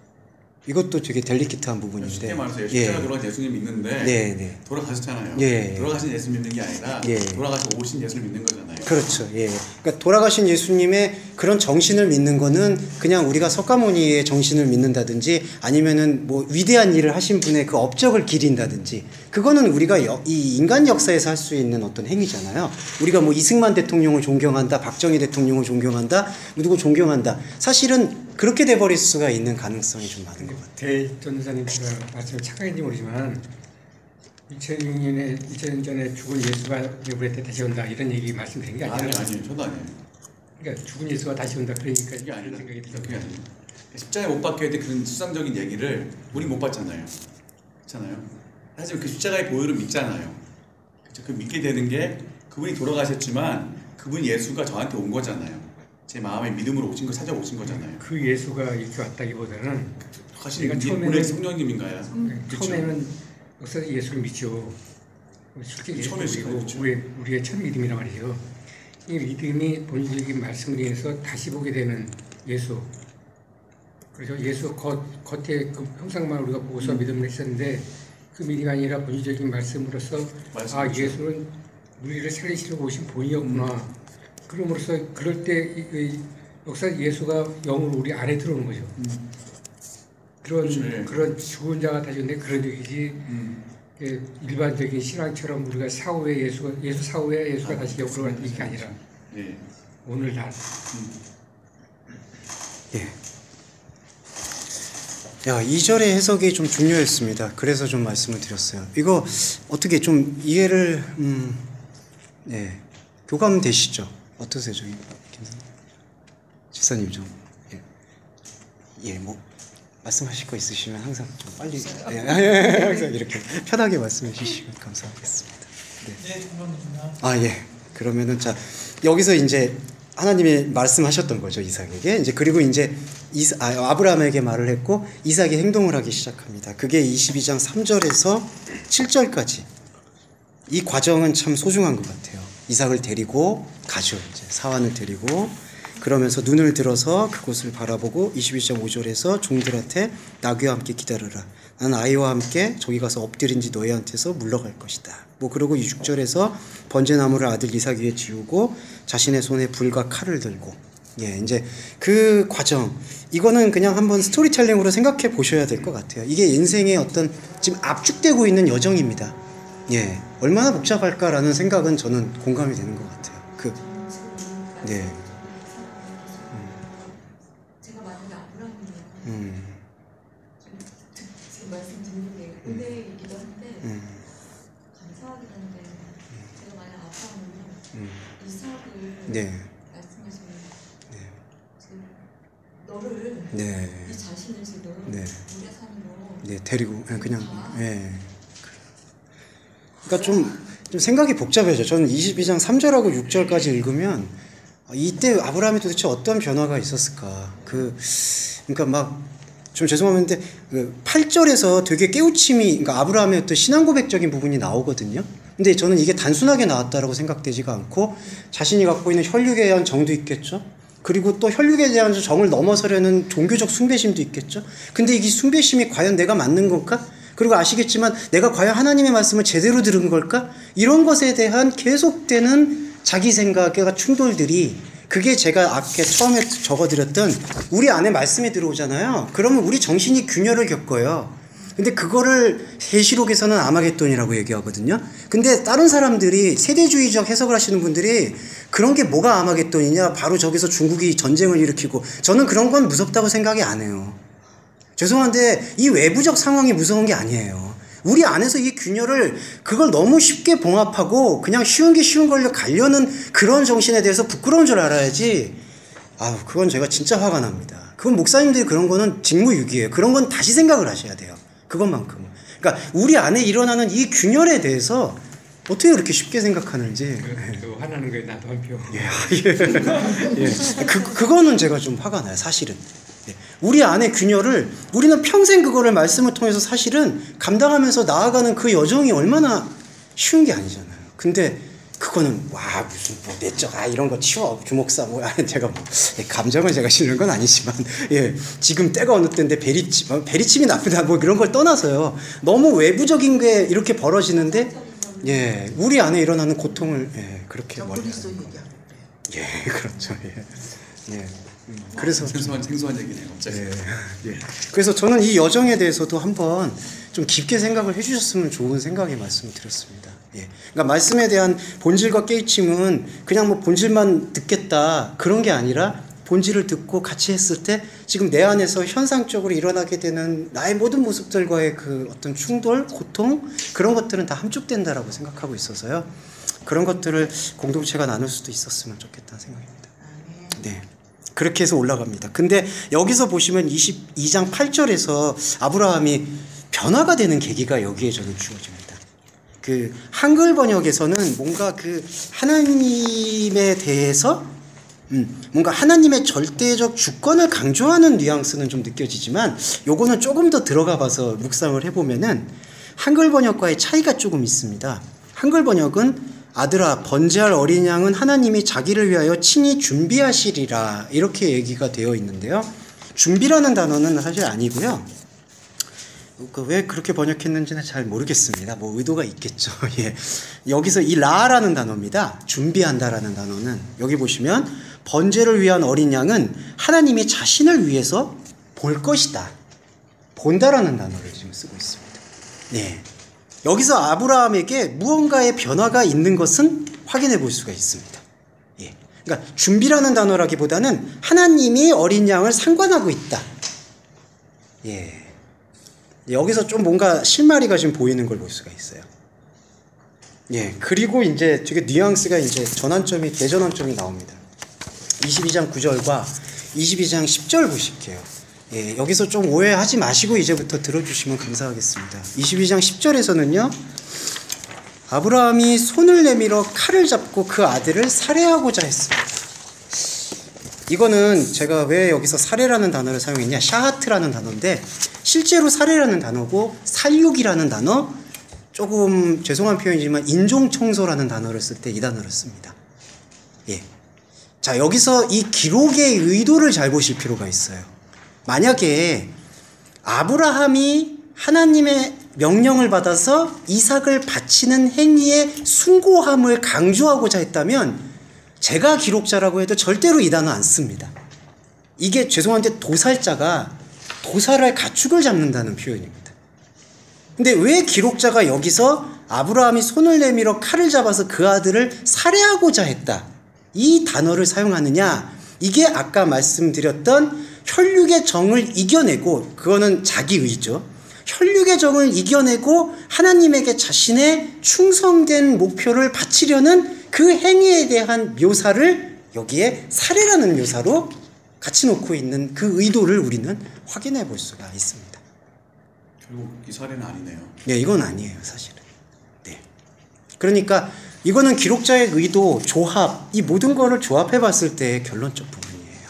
이것도 되게 델리키트한 부분인데. 쉽게 말해서 십자가 돌아가신 예수님 믿는데 돌아가셨잖아요. 돌아가신 예수 믿는 게 아니라 돌아가서 오신 예수를 믿는 거잖아요. 그렇죠. 예. 그러니까 돌아가신 예수님의 그런 정신을 믿는 거는 그냥 우리가 석가모니의 정신을 믿는다든지 아니면은 뭐 위대한 일을 하신 분의 그 업적을 기린다든지 그거는 우리가 이 인간 역사에서 할 수 있는 어떤 행위잖아요. 우리가 뭐 이승만 대통령을 존경한다, 박정희 대통령을 존경한다, 누구 존경한다. 사실은 그렇게 돼버릴 수가 있는 가능성이 좀 많은 것 같아요. 대전도사님 제가 말씀을 착각인지 모르지만 2000년 전에 죽은 예수가 우리한테 다시 온다 이런 얘기 말씀드린 게 아니라 아니에요. 저도 아니에요. 그러니까 죽은 예수가 다시 온다 그러니까 그게 아니라 생각이 들어요. 그게 아니에요. 십자가에 못 박혀야 돼 그런 수상적인 얘기를 우리 못 받잖아요. 그렇잖아요. 하지만 그 십자가의 보혈을 믿잖아요. 그렇죠? 그 믿게 되는 게 그분이 돌아가셨지만 그분 예수가 저한테 온 거잖아요. 제 마음에 믿음으로 오신 거 찾아오신 거잖아요. 그 예수가 이렇게 왔다기보다는 사실 처음에는 성령님인가요? 처음에는 역사적 예수를 믿죠. 실제 처음에 예수를 믿고 우리의 첫 믿음이란 말이죠. 이 믿음이 본질적인 말씀을 위해서 다시 보게 되는 예수. 그래서 예수 겉에 그 형상만 우리가 보고서 믿음을 했었는데 그 믿음이 아니라 본질적인 말씀으로서 예수는 우리를 살리시려고 오신 본이었구나. 그럼으로써 그럴 때 역사 예수가 영으로 우리 안에 들어오는 거죠. 그런 죽은 자가 다시 오는데 그런 얘기지. 일반적인 신앙처럼 우리가 사후에 예수 사후에 예수가 다시 영으로 가는 게 아니라 오늘날. 예. 야, 2절의 해석이 좀 중요했습니다. 그래서 좀 말씀을 드렸어요. 이거 어떻게 좀 이해를 교감되시죠? 어떠세요, 저희 집사님 좀 뭐 말씀하실 거 있으시면 항상 좀 빨리 항상 이렇게 편하게 말씀해 주시면 감사하겠습니다. 네, 감사합니다. 그러면은 자 여기서 이제 하나님이 말씀하셨던 거죠, 이삭에게. 이제 그리고 이제 아브라함에게 말을 했고 이삭이 행동을 하기 시작합니다. 그게 22장 3절에서 7절까지. 이 과정은 참 소중한 것 같아요. 이삭을 데리고 가죠. 이제 사환을 데리고 그러면서 눈을 들어서 그곳을 바라보고 22장 5절에서 종들한테 나귀와 함께 기다려라. 나는 아이와 함께 저기 가서 엎드린 지 너희한테서 물러갈 것이다. 뭐 그러고 6절에서 번제나무를 아들 이삭 위에 지우고 자신의 손에 불과 칼을 들고 이제 그 과정 이거는 그냥 한번 스토리텔링으로 생각해 보셔야 될 것 같아요. 이게 인생의 어떤 지금 압축되고 있는 여정입니다. 얼마나 복잡할까라는 생각은 저는 공감이 되는 것 같아요. 제가 만약에 아브라함이면 제 말씀 듣는 게 은혜이기도 한데 감사하긴 한데 제가 만약 아브라함이면 이삭을 말씀하시면 지금 너를 네 자신을 지금 모래산으로 데리고 그냥 그러니까 좀 생각이 복잡해져. 저는 22장 3절하고 6절까지 읽으면 이때 아브라함이 도대체 어떤 변화가 있었을까. 그러니까 막 좀 죄송한데 8절에서 되게 깨우침이 그러니까 아브라함의 어떤 신앙 고백적인 부분이 나오거든요. 근데 저는 이게 단순하게 나왔다라고 생각되지가 않고 자신이 갖고 있는 혈육에 대한 정도 있겠죠. 그리고 또 혈육에 대한 정을 넘어서려는 종교적 숭배심도 있겠죠. 근데 이 숭배심이 과연 내가 맞는 걸까? 그리고 아시겠지만 내가 과연 하나님의 말씀을 제대로 들은 걸까? 이런 것에 대한 계속되는 자기 생각과 충돌들이 그게 제가 앞에 처음에 적어드렸던 우리 안에 말씀이 들어오잖아요. 그러면 우리 정신이 균열을 겪어요. 근데 그거를 계시록에서는 아마겟돈이라고 얘기하거든요. 근데 다른 사람들이 세대주의적 해석을 하시는 분들이 그런 게 뭐가 아마겟돈이냐? 바로 저기서 중국이 전쟁을 일으키고 저는 그런 건 무섭다고 생각이 안 해요. 죄송한데 이 외부적 상황이 무서운 게 아니에요. 우리 안에서 이 균열을 그걸 너무 쉽게 봉합하고 그냥 쉬운 게 쉬운 걸로 가려는 그런 정신에 대해서 부끄러운 줄 알아야지. 그건 제가 진짜 화가 납니다. 그건 목사님들이 그런 거는 직무유기예요. 그런 건 다시 생각을 하셔야 돼요. 그것만큼은. 그러니까 우리 안에 일어나는 이 균열에 대해서 어떻게 그렇게 쉽게 생각하는지. 화나는 거에 나도 한 표. 그거는 제가 좀 화가 나요, 사실은. 우리 안의 균열을 우리는 평생 그거를 말씀을 통해서 사실은 감당하면서 나아가는 그 여정이 얼마나 쉬운 게 아니잖아요. 근데 그거는 무슨 내적 이런 거 치워 주목사 제가 감정을 제가 실는 건 아니지만 지금 때가 어느 때인데 베리침이 나쁘다 이런 걸 떠나서요. 너무 외부적인 게 이렇게 벌어지는데 우리 안에 일어나는 고통을 그렇게 멀리 그렇죠. 그래서 생소한 얘기네요. 그래서 저는 이 여정에 대해서도 한번 좀 깊게 생각을 해주셨으면 좋은 생각의 말씀을 드렸습니다. 그러니까 말씀에 대한 본질과 깨우침은 그냥 본질만 듣겠다 그런 게 아니라 본질을 듣고 같이 했을 때 지금 내 안에서 현상적으로 일어나게 되는 나의 모든 모습들과의 그 어떤 충돌, 고통 그런 것들은 다 함축된다라고 생각하고 있어서요. 그런 것들을 공동체가 나눌 수도 있었으면 좋겠다는 생각입니다. 그렇게 해서 올라갑니다. 근데 여기서 보시면 22장 8절에서 아브라함이 변화가 되는 계기가 여기에 저는 주어집니다. 그 한글 번역에서는 뭔가 그 하나님에 대해서 뭔가 하나님의 절대적 주권을 강조하는 뉘앙스는 좀 느껴지지만 요거는 조금 더 들어가 봐서 묵상을 해보면은 한글 번역과의 차이가 조금 있습니다. 한글 번역은 아들아 번제할 어린 양은 하나님이 자기를 위하여 친히 준비하시리라 이렇게 얘기가 되어 있는데요. 준비라는 단어는 사실 아니고요. 왜 그렇게 번역했는지는 잘 모르겠습니다. 뭐 의도가 있겠죠. 예. 여기서 이 라라는 단어입니다. 준비한다라는 단어는 여기 보시면 번제를 위한 어린 양은 하나님이 자신을 위해서 볼 것이다. 본다라는 단어를 지금 쓰고 있습니다. 네. 여기서 아브라함에게 무언가의 변화가 있는 것은 확인해 볼 수가 있습니다. 예. 그러니까 준비라는 단어라기보다는 하나님이 어린 양을 상관하고 있다. 예. 여기서 좀 뭔가 실마리가 지금 보이는 걸 볼 수가 있어요. 예. 그리고 이제 되게 뉘앙스가 이제 대전환점이 나옵니다. 22장 9절과 22장 10절 보실게요. 예, 여기서 좀 오해하지 마시고 이제부터 들어주시면 감사하겠습니다. 22장 10절에서는요. 아브라함이 손을 내밀어 칼을 잡고 그 아들을 살해하고자 했습니다. 이거는 제가 왜 여기서 살해라는 단어를 사용했냐. 샤하트라는 단어인데 실제로 살해라는 단어고 살육이라는 단어, 조금 죄송한 표현이지만 인종청소라는 단어를 쓸 때 이 단어를 씁니다. 예. 자, 여기서 이 기록의 의도를 잘 보실 필요가 있어요. 만약에 아브라함이 하나님의 명령을 받아서 이삭을 바치는 행위의 숭고함을 강조하고자 했다면 제가 기록자라고 해도 절대로 이 단어 안 씁니다. 이게 죄송한데 도살자가 도살할 가축을 잡는다는 표현입니다. 근데 왜 기록자가 여기서 아브라함이 손을 내밀어 칼을 잡아서 그 아들을 살해하고자 했다, 이 단어를 사용하느냐? 이게 아까 말씀드렸던 혈육의 정을 이겨내고, 그거는 자기의죠. 혈육의 정을 이겨내고 하나님에게 자신의 충성된 목표를 바치려는 그 행위에 대한 묘사를 여기에 살해라는 묘사로 같이 놓고 있는 그 의도를 우리는 확인해 볼 수가 있습니다. 결국 이 살해는 아니네요. 네, 이건 아니에요, 사실은. 네. 그러니까 이거는 기록자의 의도, 조합, 이 모든 거를 조합해 봤을 때의 결론적 부분이에요.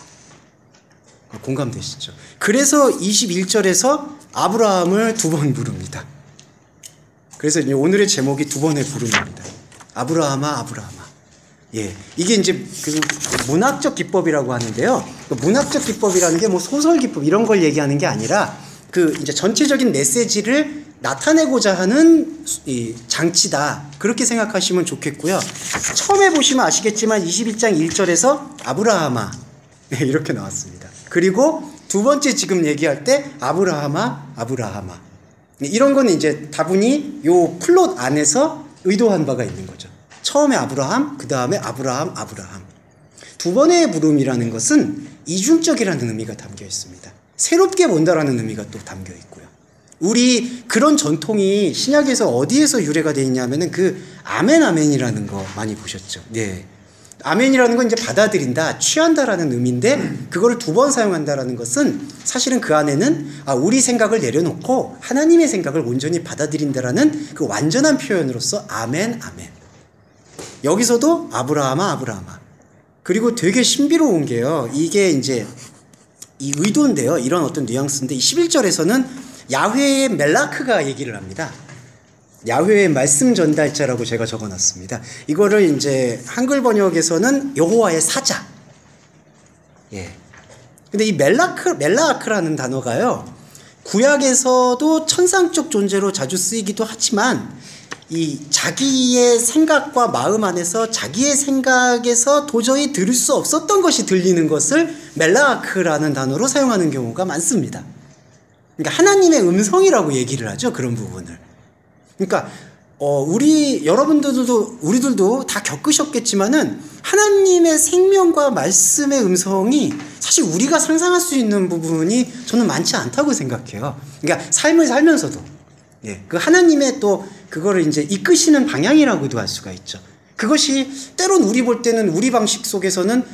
공감되시죠? 그래서 21절에서 아브라함을 두 번 부릅니다. 그래서 오늘의 제목이 두 번의 부름입니다. 아브라함아, 아브라함아. 예, 이게 이제 그 문학적 기법이라고 하는데요. 그 문학적 기법이라는 게 뭐 소설 기법 이런 걸 얘기하는 게 아니라 그 이제 전체적인 메시지를 나타내고자 하는 이 장치다, 그렇게 생각하시면 좋겠고요. 처음에 보시면 아시겠지만 21장 1절에서 아브라함아, 네, 이렇게 나왔습니다. 그리고 두 번째 지금 얘기할 때 아브라함아, 아브라함아, 이런 거는 이제 다분히 요 플롯 안에서 의도한 바가 있는 거죠. 처음에 아브라함, 그 다음에 아브라함, 아브라함. 두 번의 부름이라는 것은 이중적이라는 의미가 담겨 있습니다. 새롭게 본다라는 의미가 또 담겨 있고요. 우리 그런 전통이 신약에서 어디에서 유래가 되어 있냐면은 그 아멘 아멘이라는 거 많이 보셨죠. 네. 아멘이라는 건 이제 받아들인다, 취한다라는 의미인데 그거를 두 번 사용한다라는 것은 사실은 그 안에는 우리 생각을 내려놓고 하나님의 생각을 온전히 받아들인다라는 그 완전한 표현으로서 아멘 아멘. 여기서도 아브라함아, 아브라함아. 그리고 되게 신비로운 게요, 이게 이제 이 의도인데요, 이런 어떤 뉘앙스인데 11절에서는 야훼의 멜라크가 얘기를 합니다. 야훼의 말씀 전달자라고 제가 적어놨습니다. 이거를 이제 한글 번역에서는 여호와의 사자. 예. 근데 이 멜라크라는 단어가요, 구약에서도 천상적 존재로 자주 쓰이기도 하지만 이 자기의 생각과 마음 안에서 자기의 생각에서 도저히 들을 수 없었던 것이 들리는 것을 멜라크라는 단어로 사용하는 경우가 많습니다. 그러니까 하나님의 음성이라고 얘기를 하죠, 그런 부분을. 그러니까 우리들도 다 겪으셨겠지만은 하나님의 생명과 말씀의 음성이 사실 우리가 상상할 수 있는 부분이 저는 많지 않다고 생각해요. 그러니까 삶을 살면서도, 예, 그 하나님의 또 그거를 이제 이끄시는 방향이라고도 할 수가 있죠. 그것이 때론 우리 볼 때는 우리 방식 속에서는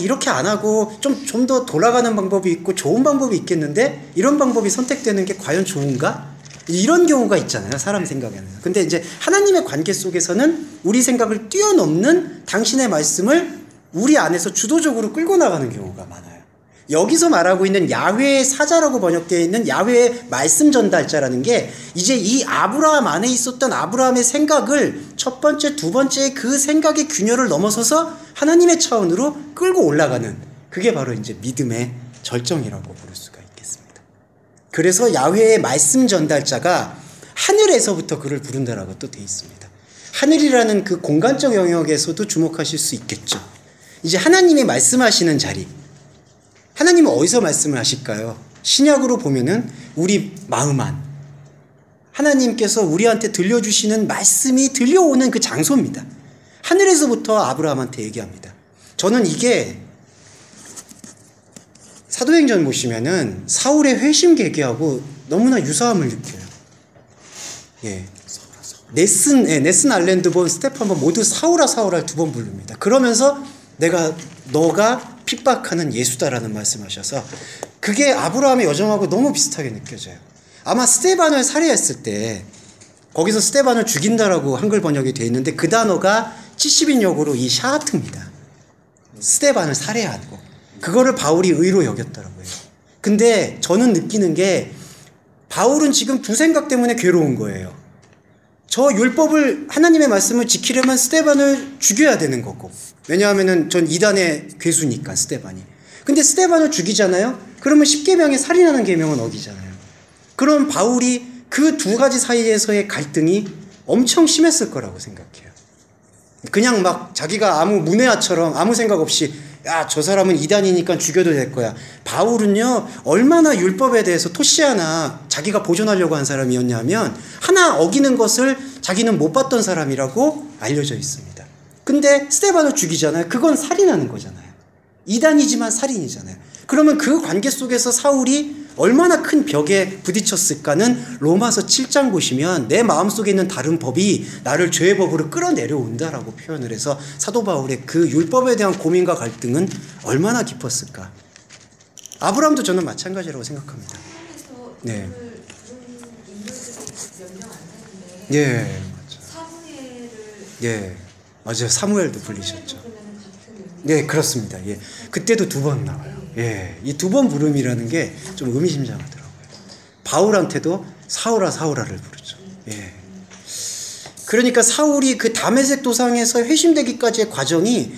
이렇게 안 하고 좀 더 돌아가는 방법이 있고 좋은 방법이 있겠는데 이런 방법이 선택되는 게 과연 좋은가? 이런 경우가 있잖아요, 사람 생각에는. 근데 이제 하나님의 관계 속에서는 우리 생각을 뛰어넘는 당신의 말씀을 우리 안에서 주도적으로 끌고 나가는 경우가 많아요. 여기서 말하고 있는 야훼의 사자라고 번역되어 있는 야훼의 말씀 전달자라는 게 이제 이 아브라함 안에 있었던 아브라함의 생각을 첫 번째, 두 번째 그 생각의 균열을 넘어서서 하나님의 차원으로 끌고 올라가는, 그게 바로 이제 믿음의 절정이라고 부를 수가 있겠습니다. 그래서 야훼의 말씀 전달자가 하늘에서부터 그를 부른다라고 또 돼 있습니다. 하늘이라는 그 공간적 영역에서도 주목하실 수 있겠죠. 이제 하나님이 말씀하시는 자리, 하나님은 어디서 말씀을 하실까요? 신약으로 보면은 우리 마음 안, 하나님께서 우리한테 들려주시는 말씀이 들려오는 그 장소입니다. 하늘에서부터 아브라함한테 얘기합니다. 저는 이게 사도행전 보시면은 사울의 회심 계기하고 너무나 유사함을 느껴요. 예. 네슨 알랜드본, 스테판본 모두 사울아 사울아 두 번 부릅니다. 그러면서 너가 핍박하는 예수다라는 말씀하셔서 그게 아브라함의 여정하고 너무 비슷하게 느껴져요. 아마 스데반을 살해했을 때 거기서 스데반을 죽인다라고 한글 번역이 되어 있는데 그 단어가 70인역으로 이 샤하트입니다. 스데반을 살해하고 그거를 바울이 의로 여겼더라고요. 근데 저는 느끼는 게 바울은 지금 두 생각 때문에 괴로운 거예요. 저 율법을, 하나님의 말씀을 지키려면 스데반을 죽여야 되는 거고, 왜냐하면은 전 이단의 괴수니까 스데반이. 근데 스데반을 죽이잖아요? 그러면 십계명에 살인하는 계명은 어기잖아요. 그럼 바울이 그 두 가지 사이에서의 갈등이 엄청 심했을 거라고 생각해요. 그냥 막 자기가 아무 문외아처럼 아무 생각 없이 야, 저 사람은 이단이니까 죽여도 될 거야. 바울은요, 얼마나 율법에 대해서 토시 하나 자기가 보존하려고 한 사람이었냐면 하나 어기는 것을 자기는 못 봤던 사람이라고 알려져 있습니다. 근데 스데반을 죽이잖아요. 그건 살인하는 거잖아요. 이단이지만 살인이잖아요. 그러면 그 관계 속에서 사울이 얼마나 큰 벽에 부딪혔을까는 로마서 7장 보시면 내 마음속에 있는 다른 법이 나를 죄의 법으로 끌어내려온다라고 표현을 해서 사도 바울의 그 율법에 대한 고민과 갈등은 얼마나 깊었을까. 아브라함도 저는 마찬가지라고 생각합니다. 네. 예, 예, 맞아요. 사무엘도 불리셨죠. 네, 그렇습니다. 예, 그때도 두 번 나와요. 예, 이 두 번 부름이라는 게 좀 의미심장하더라고요. 바울한테도 사울아 사울아를 부르죠. 예. 그러니까 사울이 그 다메섹 도상에서 회심되기까지의 과정이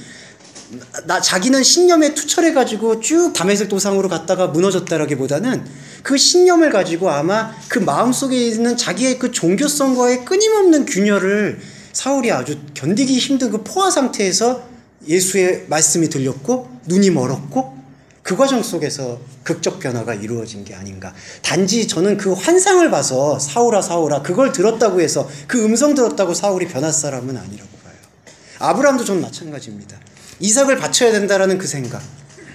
자기는 신념에 투철해가지고 쭉 다메섹 도상으로 갔다가 무너졌다라기보다는 그 신념을 가지고 아마 그 마음속에 있는 자기의 그 종교성과의 끊임없는 균열을 사울이 아주 견디기 힘든 그 포화 상태에서 예수의 말씀이 들렸고 눈이 멀었고 그 과정 속에서 극적 변화가 이루어진 게 아닌가. 단지 저는 그 환상을 봐서 사울아 사울아 그걸 들었다고 해서 그 음성 들었다고 사울이 변할 사람은 아니라고 봐요. 아브라함도 저는 마찬가지입니다. 이삭을 바쳐야 된다라는 그 생각,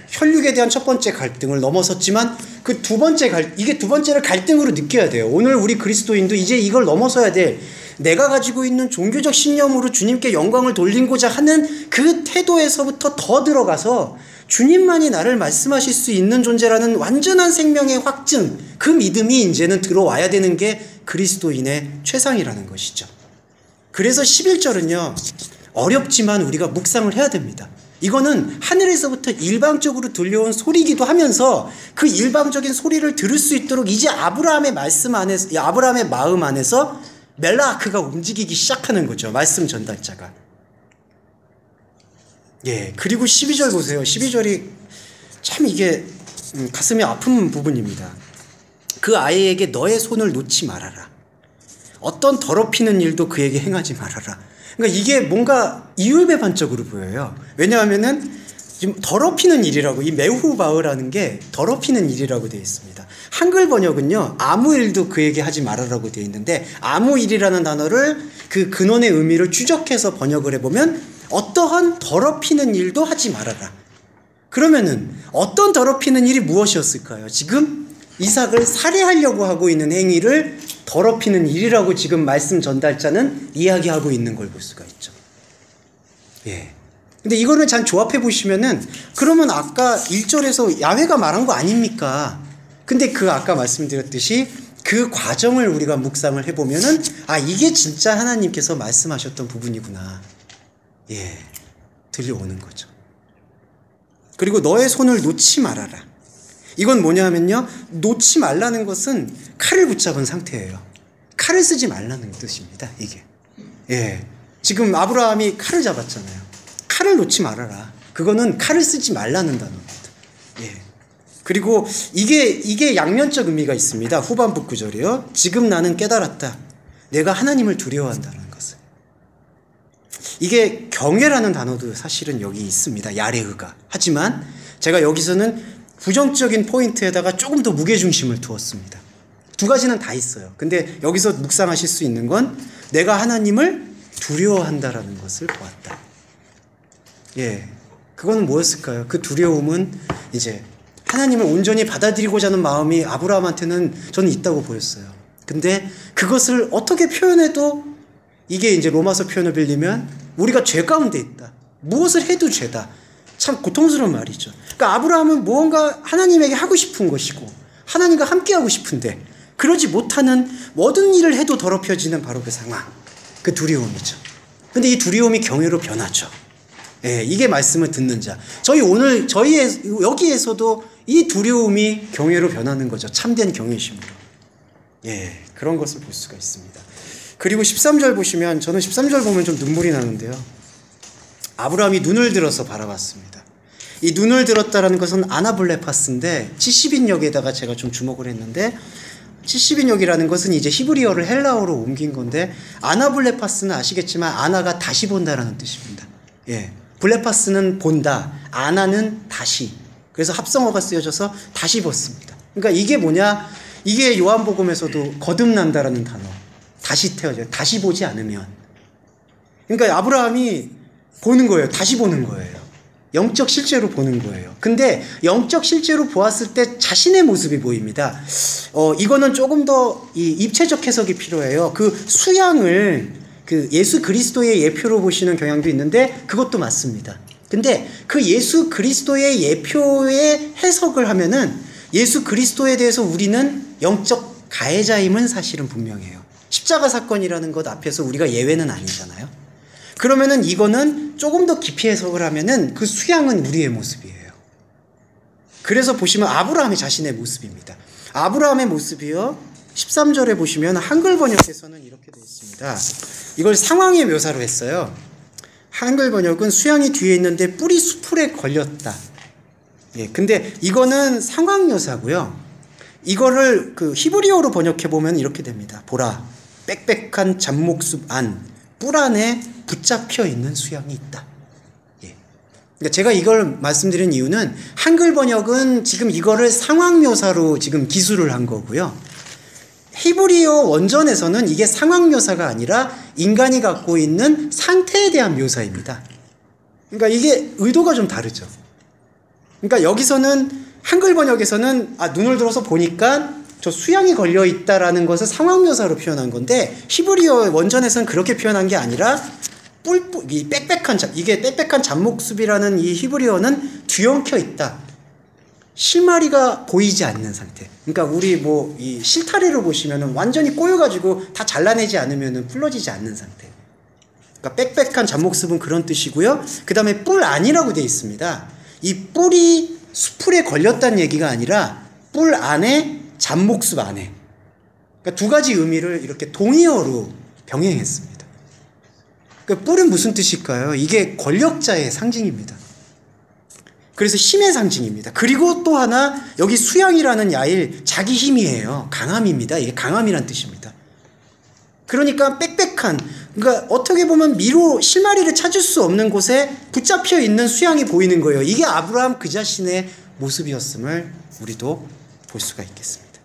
혈육에 대한 첫 번째 갈등을 넘어섰지만 그 두 번째 이게 두 번째를 갈등으로 느껴야 돼요. 오늘 우리 그리스도인도 이제 이걸 넘어서야 돼. 내가 가지고 있는 종교적 신념으로 주님께 영광을 돌리고자 하는 그 태도에서부터 더 들어가서 주님만이 나를 말씀하실 수 있는 존재라는 완전한 생명의 확증, 그 믿음이 이제는 들어와야 되는 게 그리스도인의 최상이라는 것이죠. 그래서 11절은요, 어렵지만 우리가 묵상을 해야 됩니다. 이거는 하늘에서부터 일방적으로 들려온 소리이기도 하면서 그 일방적인 소리를 들을 수 있도록 이제 아브라함의 말씀 안에서, 아브라함의 마음 안에서 멜라크가 움직이기 시작하는 거죠. 말씀 전달자가. 예, 그리고 12절 보세요. 12절이 참 이게 가슴이 아픈 부분입니다. 그 아이에게 너의 손을 놓지 말아라. 어떤 더럽히는 일도 그에게 행하지 말아라. 그러니까 이게 뭔가 이율배반적으로 보여요. 왜냐하면은 지금 더럽히는 일이라고, 이 메후바흐라는 게 더럽히는 일이라고 되어 있습니다. 한글 번역은요, 아무 일도 그에게 하지 말아라고 되어 있는데, 아무 일이라는 단어를 그 근원의 의미를 추적해서 번역을 해보면 어떠한 더럽히는 일도 하지 말아라. 그러면은 어떤 더럽히는 일이 무엇이었을까요? 지금 이삭을 살해하려고 하고 있는 행위를 더럽히는 일이라고 지금 말씀 전달자는 이야기하고 있는 걸 볼 수가 있죠. 예. 근데 이거를 잘 조합해 보시면은 그러면 아까 1절에서 야훼가 말한 거 아닙니까? 근데 그 아까 말씀드렸듯이 그 과정을 우리가 묵상을 해보면은 아, 이게 진짜 하나님께서 말씀하셨던 부분이구나. 예, 들려오는 거죠. 그리고 너의 손을 놓지 말아라. 이건 뭐냐면요, 놓지 말라는 것은 칼을 붙잡은 상태예요. 칼을 쓰지 말라는 뜻입니다, 이게. 예. 지금 아브라함이 칼을 잡았잖아요. 칼을 놓지 말아라. 그거는 칼을 쓰지 말라는 단어입니다. 예. 그리고 이게 양면적 의미가 있습니다. 후반부 구절이요. 지금 나는 깨달았다. 내가 하나님을 두려워한다는 것을. 이게 경외라는 단어도 사실은 여기 있습니다. 야레흐가. 하지만 제가 여기서는 부정적인 포인트에다가 조금 더 무게중심을 두었습니다. 두 가지는 다 있어요. 근데 여기서 묵상하실 수 있는 건 내가 하나님을 두려워한다라는 것을 보았다. 예. 그거는 뭐였을까요? 그 두려움은 이제 하나님을 온전히 받아들이고자 하는 마음이 아브라함한테는 저는 있다고 보였어요. 근데 그것을 어떻게 표현해도 이게 이제 로마서 표현을 빌리면 우리가 죄 가운데 있다. 무엇을 해도 죄다. 참 고통스러운 말이죠. 그러니까 아브라함은 무언가 하나님에게 하고 싶은 것이고 하나님과 함께하고 싶은데 그러지 못하는 모든 일을 해도 더럽혀지는 바로 그 상황. 그 두려움이죠. 근데 이 두려움이 경외로 변하죠. 예, 이게 말씀을 듣는 자. 저희 여기에서도 이 두려움이 경외로 변하는 거죠. 참된 경외심으로. 예, 그런 것을 볼 수가 있습니다. 그리고 13절 보시면 저는 13절 보면 좀 눈물이 나는데요. 아브라함이 눈을 들어서 바라봤습니다. 이 눈을 들었다라는 것은 아나블레파스인데 70인역에다가 제가 좀 주목을 했는데 70인역이라는 것은 이제 히브리어를 헬라어로 옮긴 건데 아나블레파스는 아시겠지만 아나가 다시 본다라는 뜻입니다. 예, 블레파스는 본다, 아나는 다시. 그래서 합성어가 쓰여져서 다시 벗습니다. 그러니까 이게 뭐냐? 이게 요한복음에서도 거듭난다라는 단어. 다시 태어져요. 다시 보지 않으면. 그러니까 아브라함이 보는 거예요. 다시 보는 거예요. 영적 실제로 보는 거예요. 근데 영적 실제로 보았을 때 자신의 모습이 보입니다. 이거는 조금 더 이 입체적 해석이 필요해요. 그 수양을 그 예수 그리스도의 예표로 보시는 경향도 있는데 그것도 맞습니다. 근데 그 예수 그리스도의 예표의 해석을 하면은 예수 그리스도에 대해서 우리는 영적 가해자임은 사실은 분명해요. 십자가 사건이라는 것 앞에서 우리가 예외는 아니잖아요. 그러면은 이거는 조금 더 깊이 해석을 하면은 그 수양은 우리의 모습이에요. 그래서 보시면 아브라함의 자신의 모습입니다. 아브라함의 모습이요. 13절에 보시면 한글 번역에서는 이렇게 되어 있습니다. 이걸 상황의 묘사로 했어요. 한글 번역은 수양이 뒤에 있는데 뿔이 수풀에 걸렸다. 예, 근데 이거는 상황 묘사고요. 이거를 그 히브리어로 번역해 보면 이렇게 됩니다. 보라, 빽빽한 잡목숲 안, 뿔 안에 붙잡혀 있는 수양이 있다. 예. 그러니까 제가 이걸 말씀드린 이유는 한글 번역은 지금 이거를 상황 묘사로 지금 기술을 한 거고요. 히브리어 원전에서는 이게 상황 묘사가 아니라 인간이 갖고 있는 상태에 대한 묘사입니다. 그러니까 이게 의도가 좀 다르죠. 그러니까 여기서는 한글 번역에서는 눈을 들어서 보니까 저 수양이 걸려 있다라는 것을 상황 묘사로 표현한 건데 히브리어 원전에서는 그렇게 표현한 게 아니라 이게 빽빽한 잡목숲이라는 이 히브리어는 뒤엉켜 있다. 실마리가 보이지 않는 상태. 그러니까 우리 이 실타래로 보시면은 완전히 꼬여가지고 다 잘라내지 않으면은 풀러지지 않는 상태. 그러니까 빽빽한 잡목숲은 그런 뜻이고요. 그 다음에 뿔 안이라고 되어 있습니다. 이 뿔이 수풀에 걸렸다는 얘기가 아니라 뿔 안에 잡목숲 안에. 그러니까 두 가지 의미를 이렇게 동의어로 병행했습니다. 그러니까 뿔은 무슨 뜻일까요? 이게 권력자의 상징입니다. 그래서 힘의 상징입니다. 그리고 또 하나 여기 수양이라는 야일 자기 힘이에요. 강함입니다. 이게 강함이란 뜻입니다. 그러니까 빽빽한, 그러니까 어떻게 보면 실마리를 찾을 수 없는 곳에 붙잡혀 있는 수양이 보이는 거예요. 이게 아브라함 그 자신의 모습이었음을 우리도 볼 수가 있겠습니다.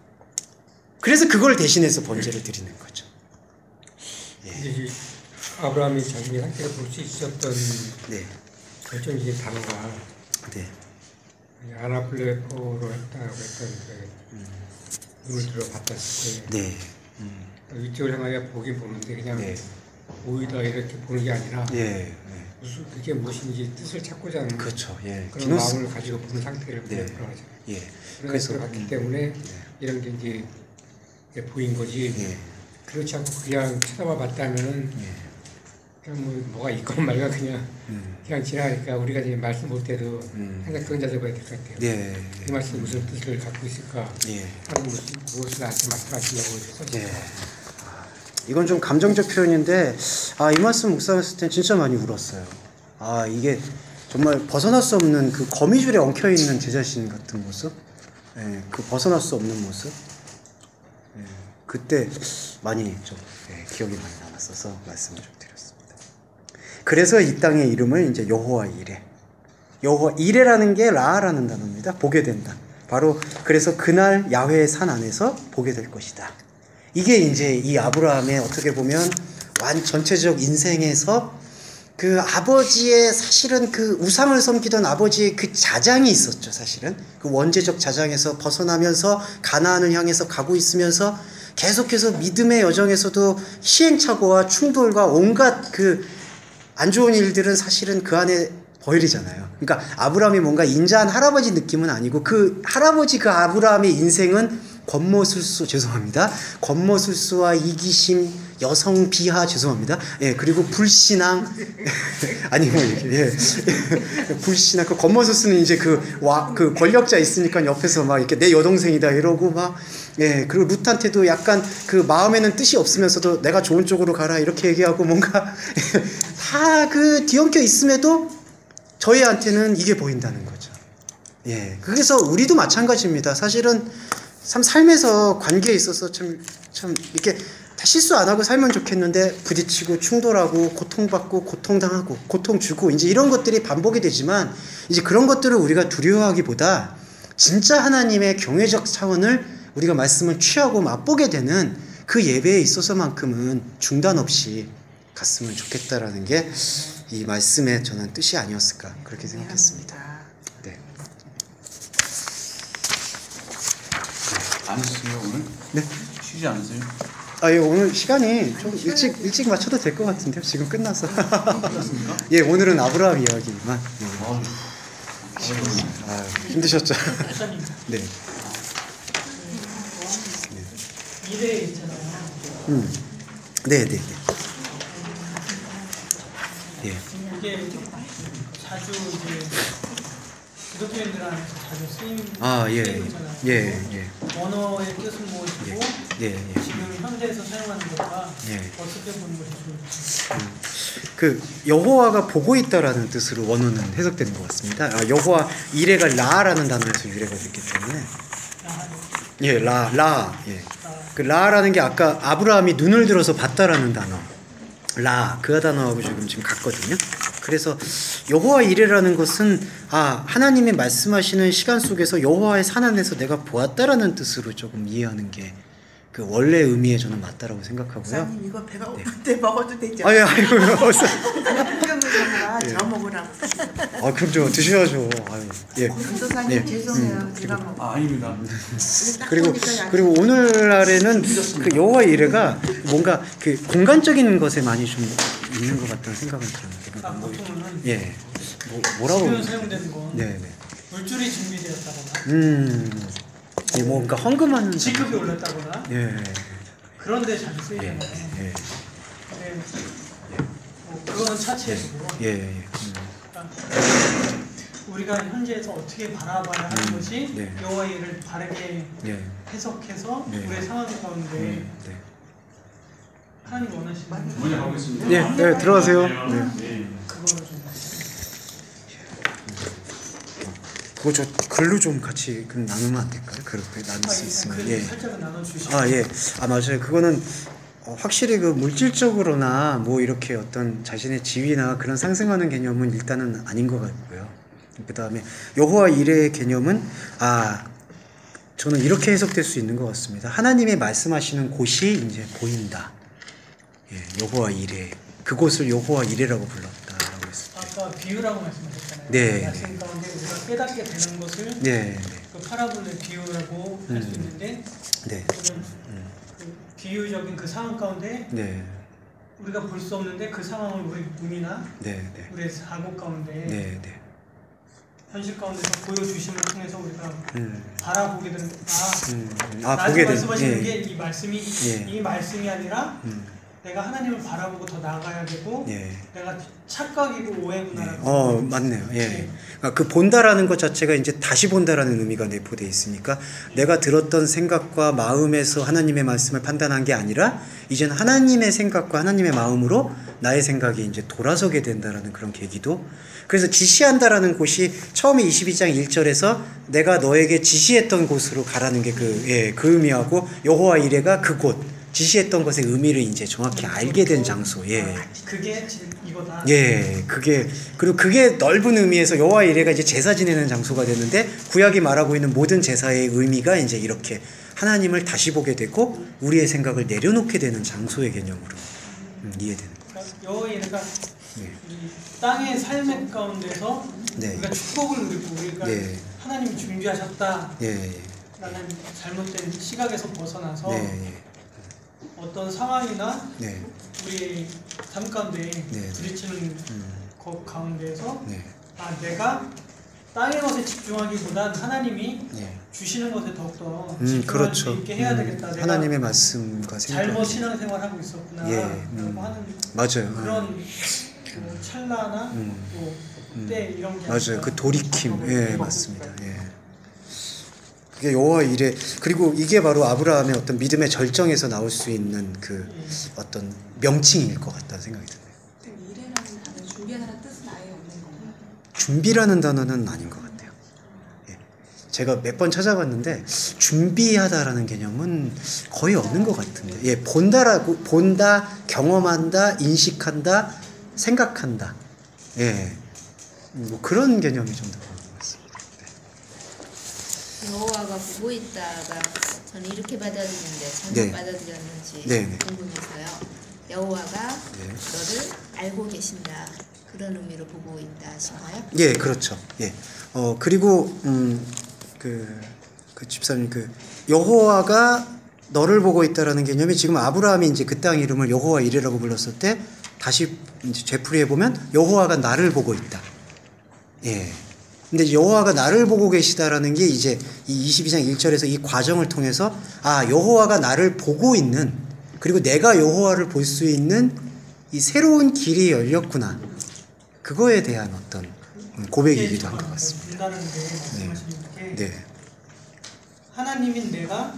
그래서 그걸 대신해서 번제를 드리는 거죠. 예. 아브라함이 자기 상태를 볼 수 있었던 네. 결정적인 단어가 네. 아나블레포로 했다고 했던 눈을 들어봤을 때 네. 위쪽을 향하여 보긴 보는데 그냥 네. 보이다 이렇게 보는 게 아니라 예. 무슨 그게 무엇인지 뜻을 찾고자 하는 그렇죠. 예. 그런 마음을 가지고 보는 상태를 네. 보는 거죠. 예. 그래서 들어갔기 때문에 이런 게 이제 보인 거지. 예. 그렇지 않고 그냥 쳐다봐 봤다면은 그냥 뭐가 있건 말건 그냥 지나가니까 우리가 이제 말씀 볼 때도 항상 그런 자세 봐야 될 것 같아요. 네. 이 말씀이 무슨 뜻을 갖고 있을까? 예. 하는 무엇을 나한테 말씀하시려고 예. 이건 좀 감정적 표현인데 이 말씀 묵상했을 땐 진짜 많이 울었어요. 이게 정말 벗어날 수 없는 그 거미줄에 엉켜 있는 제 자신 같은 모습, 그 벗어날 수 없는 모습, 그때 많이 좀 기억이 많이 남았어서 말씀을 좀 드렸습니다. 그래서 이 땅의 이름을 이제 여호와 이레, 여호와 이레라는 게 라라는 단어입니다. 보게 된다. 바로 그래서 그날 야훼의 산 안에서 보게 될 것이다. 이게 이제 이 아브라함의 어떻게 보면 전체적 인생에서 그 아버지의 사실은 그 우상을 섬기던 아버지의 그 자장이 있었죠. 사실은 그 원죄적 자장에서 벗어나면서 가나안을 향해서 가고 있으면서 계속해서 믿음의 여정에서도 시행착오와 충돌과 온갖 그 안 좋은 일들은 사실은 그 안에 보일이잖아요. 그러니까 아브라함이 뭔가 인자한 할아버지 느낌은 아니고 그 할아버지 그 아브라함의 인생은 권모술수, 죄송합니다. 권모술수와 이기심, 여성 비하, 죄송합니다. 그리고 불신앙, 아니 뭐 불신앙. 그 권모술수는 이제 그 권력자 있으니까 옆에서 막 이렇게 내 여동생이다 이러고 막, 그리고 룻한테도 약간 그 마음에는 뜻이 없으면서도 내가 좋은 쪽으로 가라 이렇게 얘기하고 뭔가 다 그 뒤엉켜 있음에도 저희한테는 이게 보인다는 거죠. 그래서 우리도 마찬가지입니다. 사실은 참 삶에서 관계에 있어서 참 이렇게 다 실수 안 하고 살면 좋겠는데 부딪히고 충돌하고 고통받고 고통당하고 고통 주고 이제 이런 것들이 반복이 되지만 이제 그런 것들을 우리가 두려워하기보다 진짜 하나님의 경외적 차원을 우리가 말씀을 취하고 맛보게 되는 그 예배에 있어서만큼은 중단 없이 갔으면 좋겠다라는 게 이 말씀의 저는 뜻이 아니었을까 그렇게 생각했습니다. 네. 안 쉬세요 오늘? 네. 쉬지 않으세요? 예, 오늘 시간이 좀 일찍 맞춰도 될 것 같은데요. 지금 끝나서. 끝났습니까? 예, 오늘은 아브라함 이야기만. 힘드셨죠? 네. 이래 있잖아요. 네. 이게 자주 이제 기독교인들한테 자주 쓰이는 예. 언어의 뜻은 무엇이고 지금 현대에서 사용하는 것과 어떻게 보는 것이 좋을지. 그 여호와가 보고 있다라는 뜻으로 원어는 해석되는 것 같습니다. 여호와 이레가 라라는 단어에서 유래가 됐기 때문에 라. 그 라라는 게 아까 아브라함이 눈을 들어서 봤다라는 단어. 그 단어하고 지금 같거든요. 그래서 여호와 이레라는 것은 하나님이 말씀하시는 시간 속에서 여호와의 산 안에서 내가 보았다라는 뜻으로 조금 이해하는 게 그 원래 의미에 저는 맞다라고 생각하고요. 목사님 이거 배가 고픈데 먹어도 되죠? 아이고 어서. 저 먹으라고. 그럼 좀 드셔야죠. 전도사님 죄송해요. 제가 아닙니다. 그리고 오늘날에는 그 여호와 이레가 뭔가 그 공간적인 것에 많이 좀 있는 것 같다는 생각은 들어요. 보통은 뭐라고 지금 사용되는 건 물줄이 준비되었다거나 뭔가 헌금하는 지급이 올랐다거나 그런데 자주 쓰이잖아요. 근데 그거는 차치해주고 그러니까 우리가 현재에서 어떻게 바라봐야 하는 것이 여호와 이레를 바르게 해석해서 우리의 상황 가운데 하나님 원하시는 문제 가고 있습니다. 네, 들어가세요. 그거를 좀 그거 저 글로 좀 같이 나누면 안 될까요? 그렇게 나눌 수 있으면. 살짝은 나눠주시고. 맞아요. 그거는 확실히 그 물질적으로나 뭐 이렇게 어떤 자신의 지위나 그런 상승하는 개념은 일단은 아닌 것 같고요. 그 다음에 여호와 이레의 개념은 저는 이렇게 해석될 수 있는 것 같습니다. 하나님이 말씀하시는 곳이 이제 보인다. 여호와 이레, 그곳을 여호와 이레라고 불렀다라고 했습니다. 아까 비유라고 말씀하셨잖아요. 말씀 가운데 우리가 깨닫게 되는 것을 그 파라볼의 비유라고 할 수 있는데 그 비유적인 그 상황 가운데 우리가 볼 수 없는데 그 상황을 우리 눈이나 우리의 사고 가운데 현실 가운데서 보여주심을 통해서 우리가 바라보게 되는 나중에 말씀하시는 게 이 말씀이 이 말씀이 아니라 내가 하나님을 바라보고 더 나아가야 되고 예. 내가 착각이고 오해구나라고. 맞네요. 예. 그러니까 그 본다라는 것 자체가 이제 다시 본다라는 의미가 내포되어 있으니까 내가 들었던 생각과 마음에서 하나님의 말씀을 판단한 게 아니라 이제는 하나님의 생각과 하나님의 마음으로 나의 생각이 이제 돌아서게 된다라는 그런 계기도. 그래서 지시한다라는 곳이 처음에 22장 1절에서 내가 너에게 지시했던 곳으로 가라는 게 그 의미하고 여호와 이레가 그곳 지시했던 것의 의미를 이제 정확히 알게 된 장소. 예. 그게 이거다. 예. 그리고 그게 넓은 의미에서 여호와 이레가 이제 제사 지내는 장소가 되는데 구약이 말하고 있는 모든 제사의 의미가 이제 이렇게 하나님을 다시 보게 되고 우리의 생각을 내려놓게 되는 장소의 개념으로 이해되는 거예요. 그러니까 여호와 이레가 이 땅의 삶의 가운데서 우리가 축복을 누리고 우리가 하나님이 준비하셨다. 라는 잘못된 시각에서 벗어나서 어떤 상황이나 우리의 삶 가운데 부딪히는 것 가운데서 내가 땅의 것에 집중하기보단 하나님이 주시는 것에 더욱더 집중할 수 있게 해야 되겠다. 내가 하나님의 말씀과 잘못 신앙생활하고 있었구나 라고 하는 맞아요. 그런 찰나나 때 이런 게 맞아요. 그 돌이킴. 예, 맞습니다. 예. 그게 여호와 이레. 그리고 이게 바로 아브라함의 어떤 믿음의 절정에서 나올 수 있는 그 어떤 명칭일 것 같다는 생각이 드네요. 이레라는 단어, 준비하다는 뜻은 아예 없는 건가요? 준비라는 단어는 아닌 것 같아요. 예. 제가 몇 번 찾아봤는데 준비하다라는 개념은 거의 없는 것 같은데. 예, 본다, 경험한다, 인식한다, 생각한다. 예, 뭐 그런 개념이 좀 더 나은 것 같습니다. 여호와가 보고 있다가 저는 이렇게 받아들이는데 잘못 받아들였는지 궁금해서요. 여호와가 너를 알고 계신다 그런 의미로 보고 있다 하신가요? 예, 그렇죠. 예. 그리고 그 집사님 여호와가 너를 보고 있다라는 개념이 지금 아브라함이 이제 그 땅 이름을 여호와 이레라고 불렀을 때 다시 이제 되풀이해 보면 여호와가 나를 보고 있다. 예. 근데 여호와가 나를 보고 계시다라는 게 이제 이 22장 1절에서 이 과정을 통해서 여호와가 나를 보고 있는 그리고 내가 여호와를 볼 수 있는 이 새로운 길이 열렸구나. 그거에 대한 어떤 고백이기도 한 것 같습니다. 하나님인 내가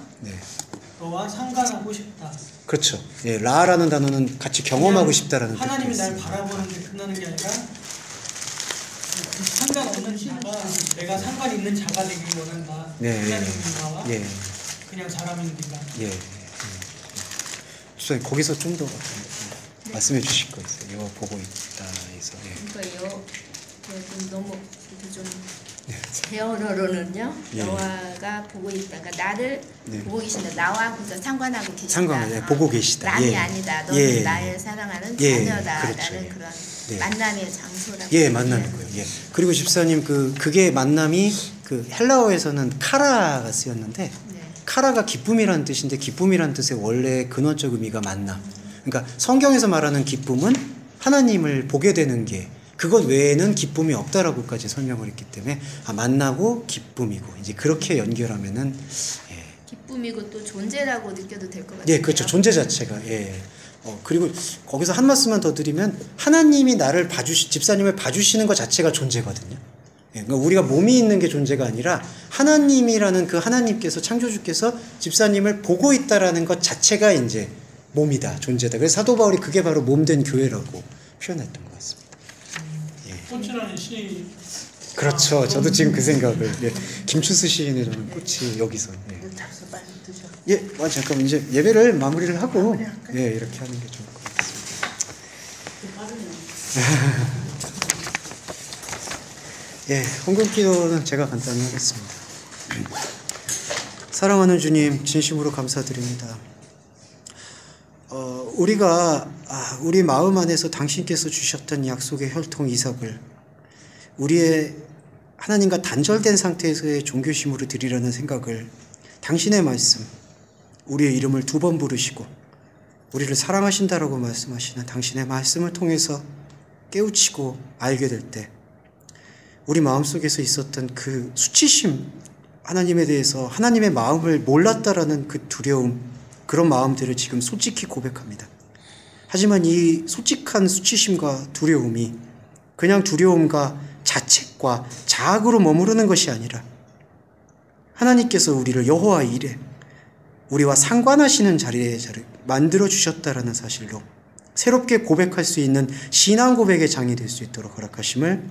너와 상관하고 싶다. 그렇죠. 예, 라라는 단어는 같이 경험하고 싶다라는 뜻이 하나님이 날 바라보는데 끝나는 게 아니라 상관없는 자가 내가 상관 있는 자가 되길 원한다. 하나님인 나와 그냥 사람인 네가. 주님 거기서 좀 더 말씀해 주실 거 있어요. 여호와 보고 있다 해서. 그러니까 너무 좀 제 언어로는요. 여호와가 보고 있다가 나를 보고 계신다. 나와 그저 상관하고 계신다. 보고 계시다. 남이 아니다. 너는 나를 사랑하는 자녀다라는 그런 만남의 장소라고. 만남인 거예요. 그리고 집사님 그게 만남이 헬라어에서는 카라가 쓰였는데 카라가 기쁨이라는 뜻인데 기쁨이라는 뜻의 원래 근원적 의미가 만남. 그러니까 성경에서 말하는 기쁨은 하나님을 보게 되는 게 그것 외에는 기쁨이 없다라고까지 설명을 했기 때문에 만나고 기쁨이고 이제 그렇게 연결하면은 기쁨이고 또 존재라고 느껴도 될 것 같아요. 예, 그렇죠. 존재 자체가 그리고 거기서 한 말씀만 더 드리면 하나님이 나를 집사님을 봐주시는 것 자체가 존재거든요. 그러니까 우리가 몸이 있는 게 존재가 아니라 하나님이라는 그 하나님께서 창조주께서 집사님을 보고 있다라는 것 자체가 이제 몸이다, 존재다. 그래서 사도 바울이 그게 바로 몸된 교회라고 표현했던 것 같습니다. 꽃이라는 시. 그렇죠. 저도 지금 그 생각을. 김춘수 시인의 저는 꽃이 여기서. 잠깐만 이제 예배를 마무리를 하고 이렇게 하는 게 좋을 것 같습니다. 헌금기도는 제가 간단히 하겠습니다. 사랑하는 주님, 진심으로 감사드립니다. 우리 마음 안에서 당신께서 주셨던 약속의 혈통 이삭을 우리의 하나님과 단절된 상태에서의 종교심으로 드리려는 생각을 당신의 말씀, 우리의 이름을 2번 부르시고 우리를 사랑하신다라고 말씀하시는 당신의 말씀을 통해서 깨우치고 알게 될 때 우리 마음속에서 있었던 그 수치심, 하나님에 대해서 하나님의 마음을 몰랐다라는 그 두려움, 그런 마음들을 지금 솔직히 고백합니다. 하지만 이 솔직한 수치심과 두려움이 그냥 두려움과 자책과 자학으로 머무르는 것이 아니라 하나님께서 우리를 여호와의 일에 우리와 상관하시는 자리에 만들어 주셨다라는 사실로 새롭게 고백할 수 있는 신앙 고백의 장이 될 수 있도록 허락하심을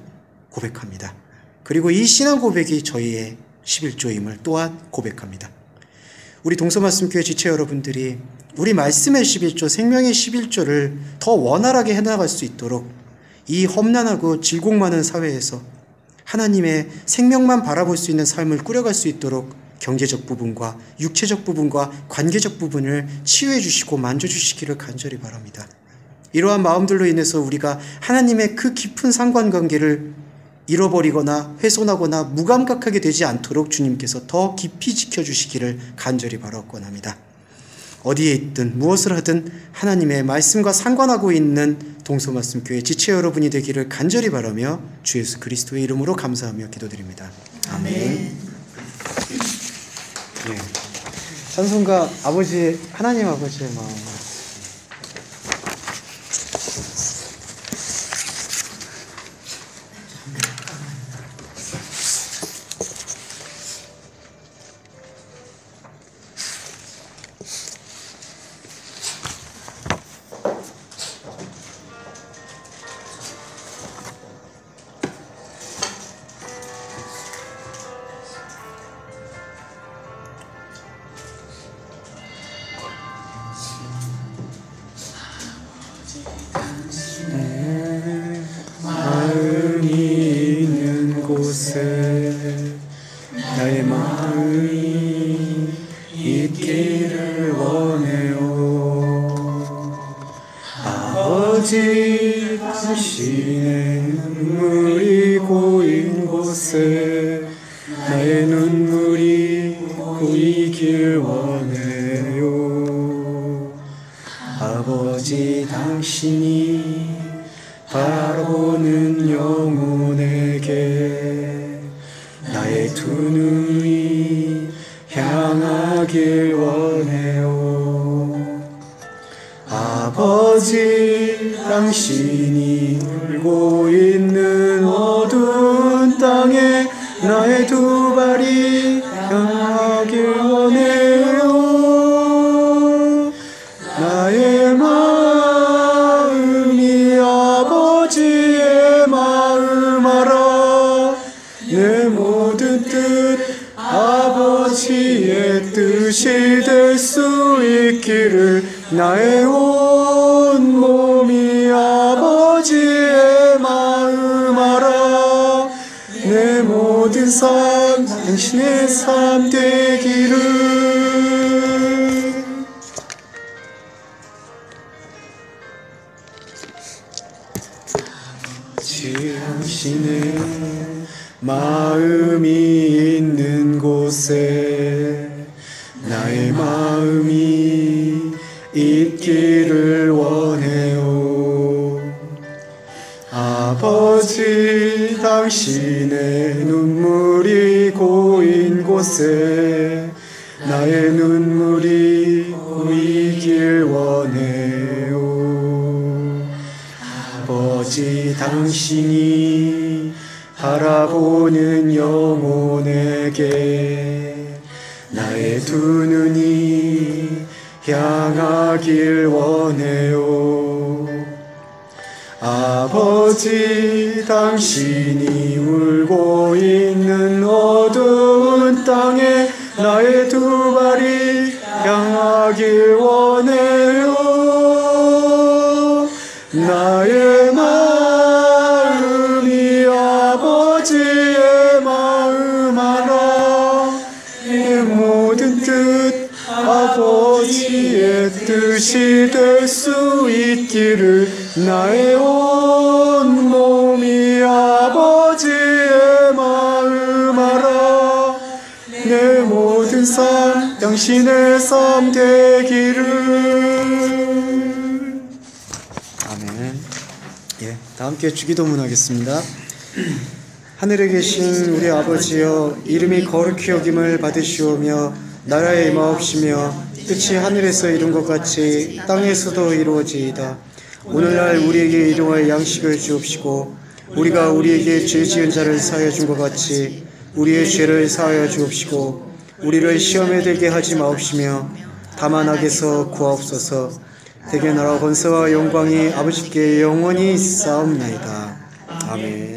고백합니다. 그리고 이 신앙 고백이 저희의 11조임을 또한 고백합니다. 우리 동서말씀교회 지체 여러분들이 우리 말씀의 11조, 생명의 11조를 더 원활하게 해나갈 수 있도록 이 험난하고 질곡 많은 사회에서 하나님의 생명만 바라볼 수 있는 삶을 꾸려갈 수 있도록 경제적 부분과 육체적 부분과 관계적 부분을 치유해 주시고 만져주시기를 간절히 바랍니다. 이러한 마음들로 인해서 우리가 하나님의 그 깊은 상관관계를 잃어버리거나 훼손하거나 무감각하게 되지 않도록 주님께서 더 깊이 지켜주시기를 간절히 바라옵곤 합니다. 어디에 있든 무엇을 하든 하나님의 말씀과 상관하고 있는 동서말씀교회 지체 여러분이 되기를 간절히 바라며 주 예수 그리스도의 이름으로 감사하며 기도드립니다. 아멘. 네. 찬송가 아버지, 하나님 아버지의 마음. 나의 마음이 있기를 원해요. 아버지, 당신의 눈물이 고인 곳에 나의 눈물이 고이길 원해요. 아버지, 당신이 바라보는 영혼에게 나의 두 눈이 향하길 원해요. 아버지, 당신이 울고 있는 어두운 땅에 나의 두 발이 향하길 원해요. 나의 마음이 아버지의 마음 알아. 내 모든 뜻 아버지의 뜻이 될 수 있기를. 나의 온 몸이 아버지의 마음 알아. 내 모든 삶 당신의 삶 되기를. 당신의 마음이 있는 곳에 나의 마음이 있기를 원해요. 아버지, 당신의 눈물이 고인 곳에 나의 눈물이 고이길 원해요. 아버지, 당신이 바라보는 영혼에게 나의 두 눈이 향하길 원해요. 아버지, 당신이 울고 있는 어두운 땅에 나의 두 발이 향하길 원해요. 나의 마음이 아버지의 마음 알아. 내 모든 뜻 아버지의 뜻이 될 수 있기를. 나의 온 몸이 아버지의 마음 알아. 내 모든 삶 당신의 삶 되기를. 아멘. 예, 다 함께 주기도문 하겠습니다. 하늘에 계신 우리 아버지여, 이름이 거룩히 여김을 받으시오며 나라의 임하옵시며 뜻이 하늘에서 이룬 것 같이 땅에서도 이루어지이다. 오늘날 우리에게 일용할 양식을 주옵시고 우리가 우리에게 죄 지은 자를 사하여 준 것 같이 우리의 죄를 사하여 주옵시고 우리를 시험에 들게 하지 마옵시며 다만 악에서 구하옵소서. 대개 나라 권세와 영광이 아버지께 영원히 있사옵나이다. 아멘.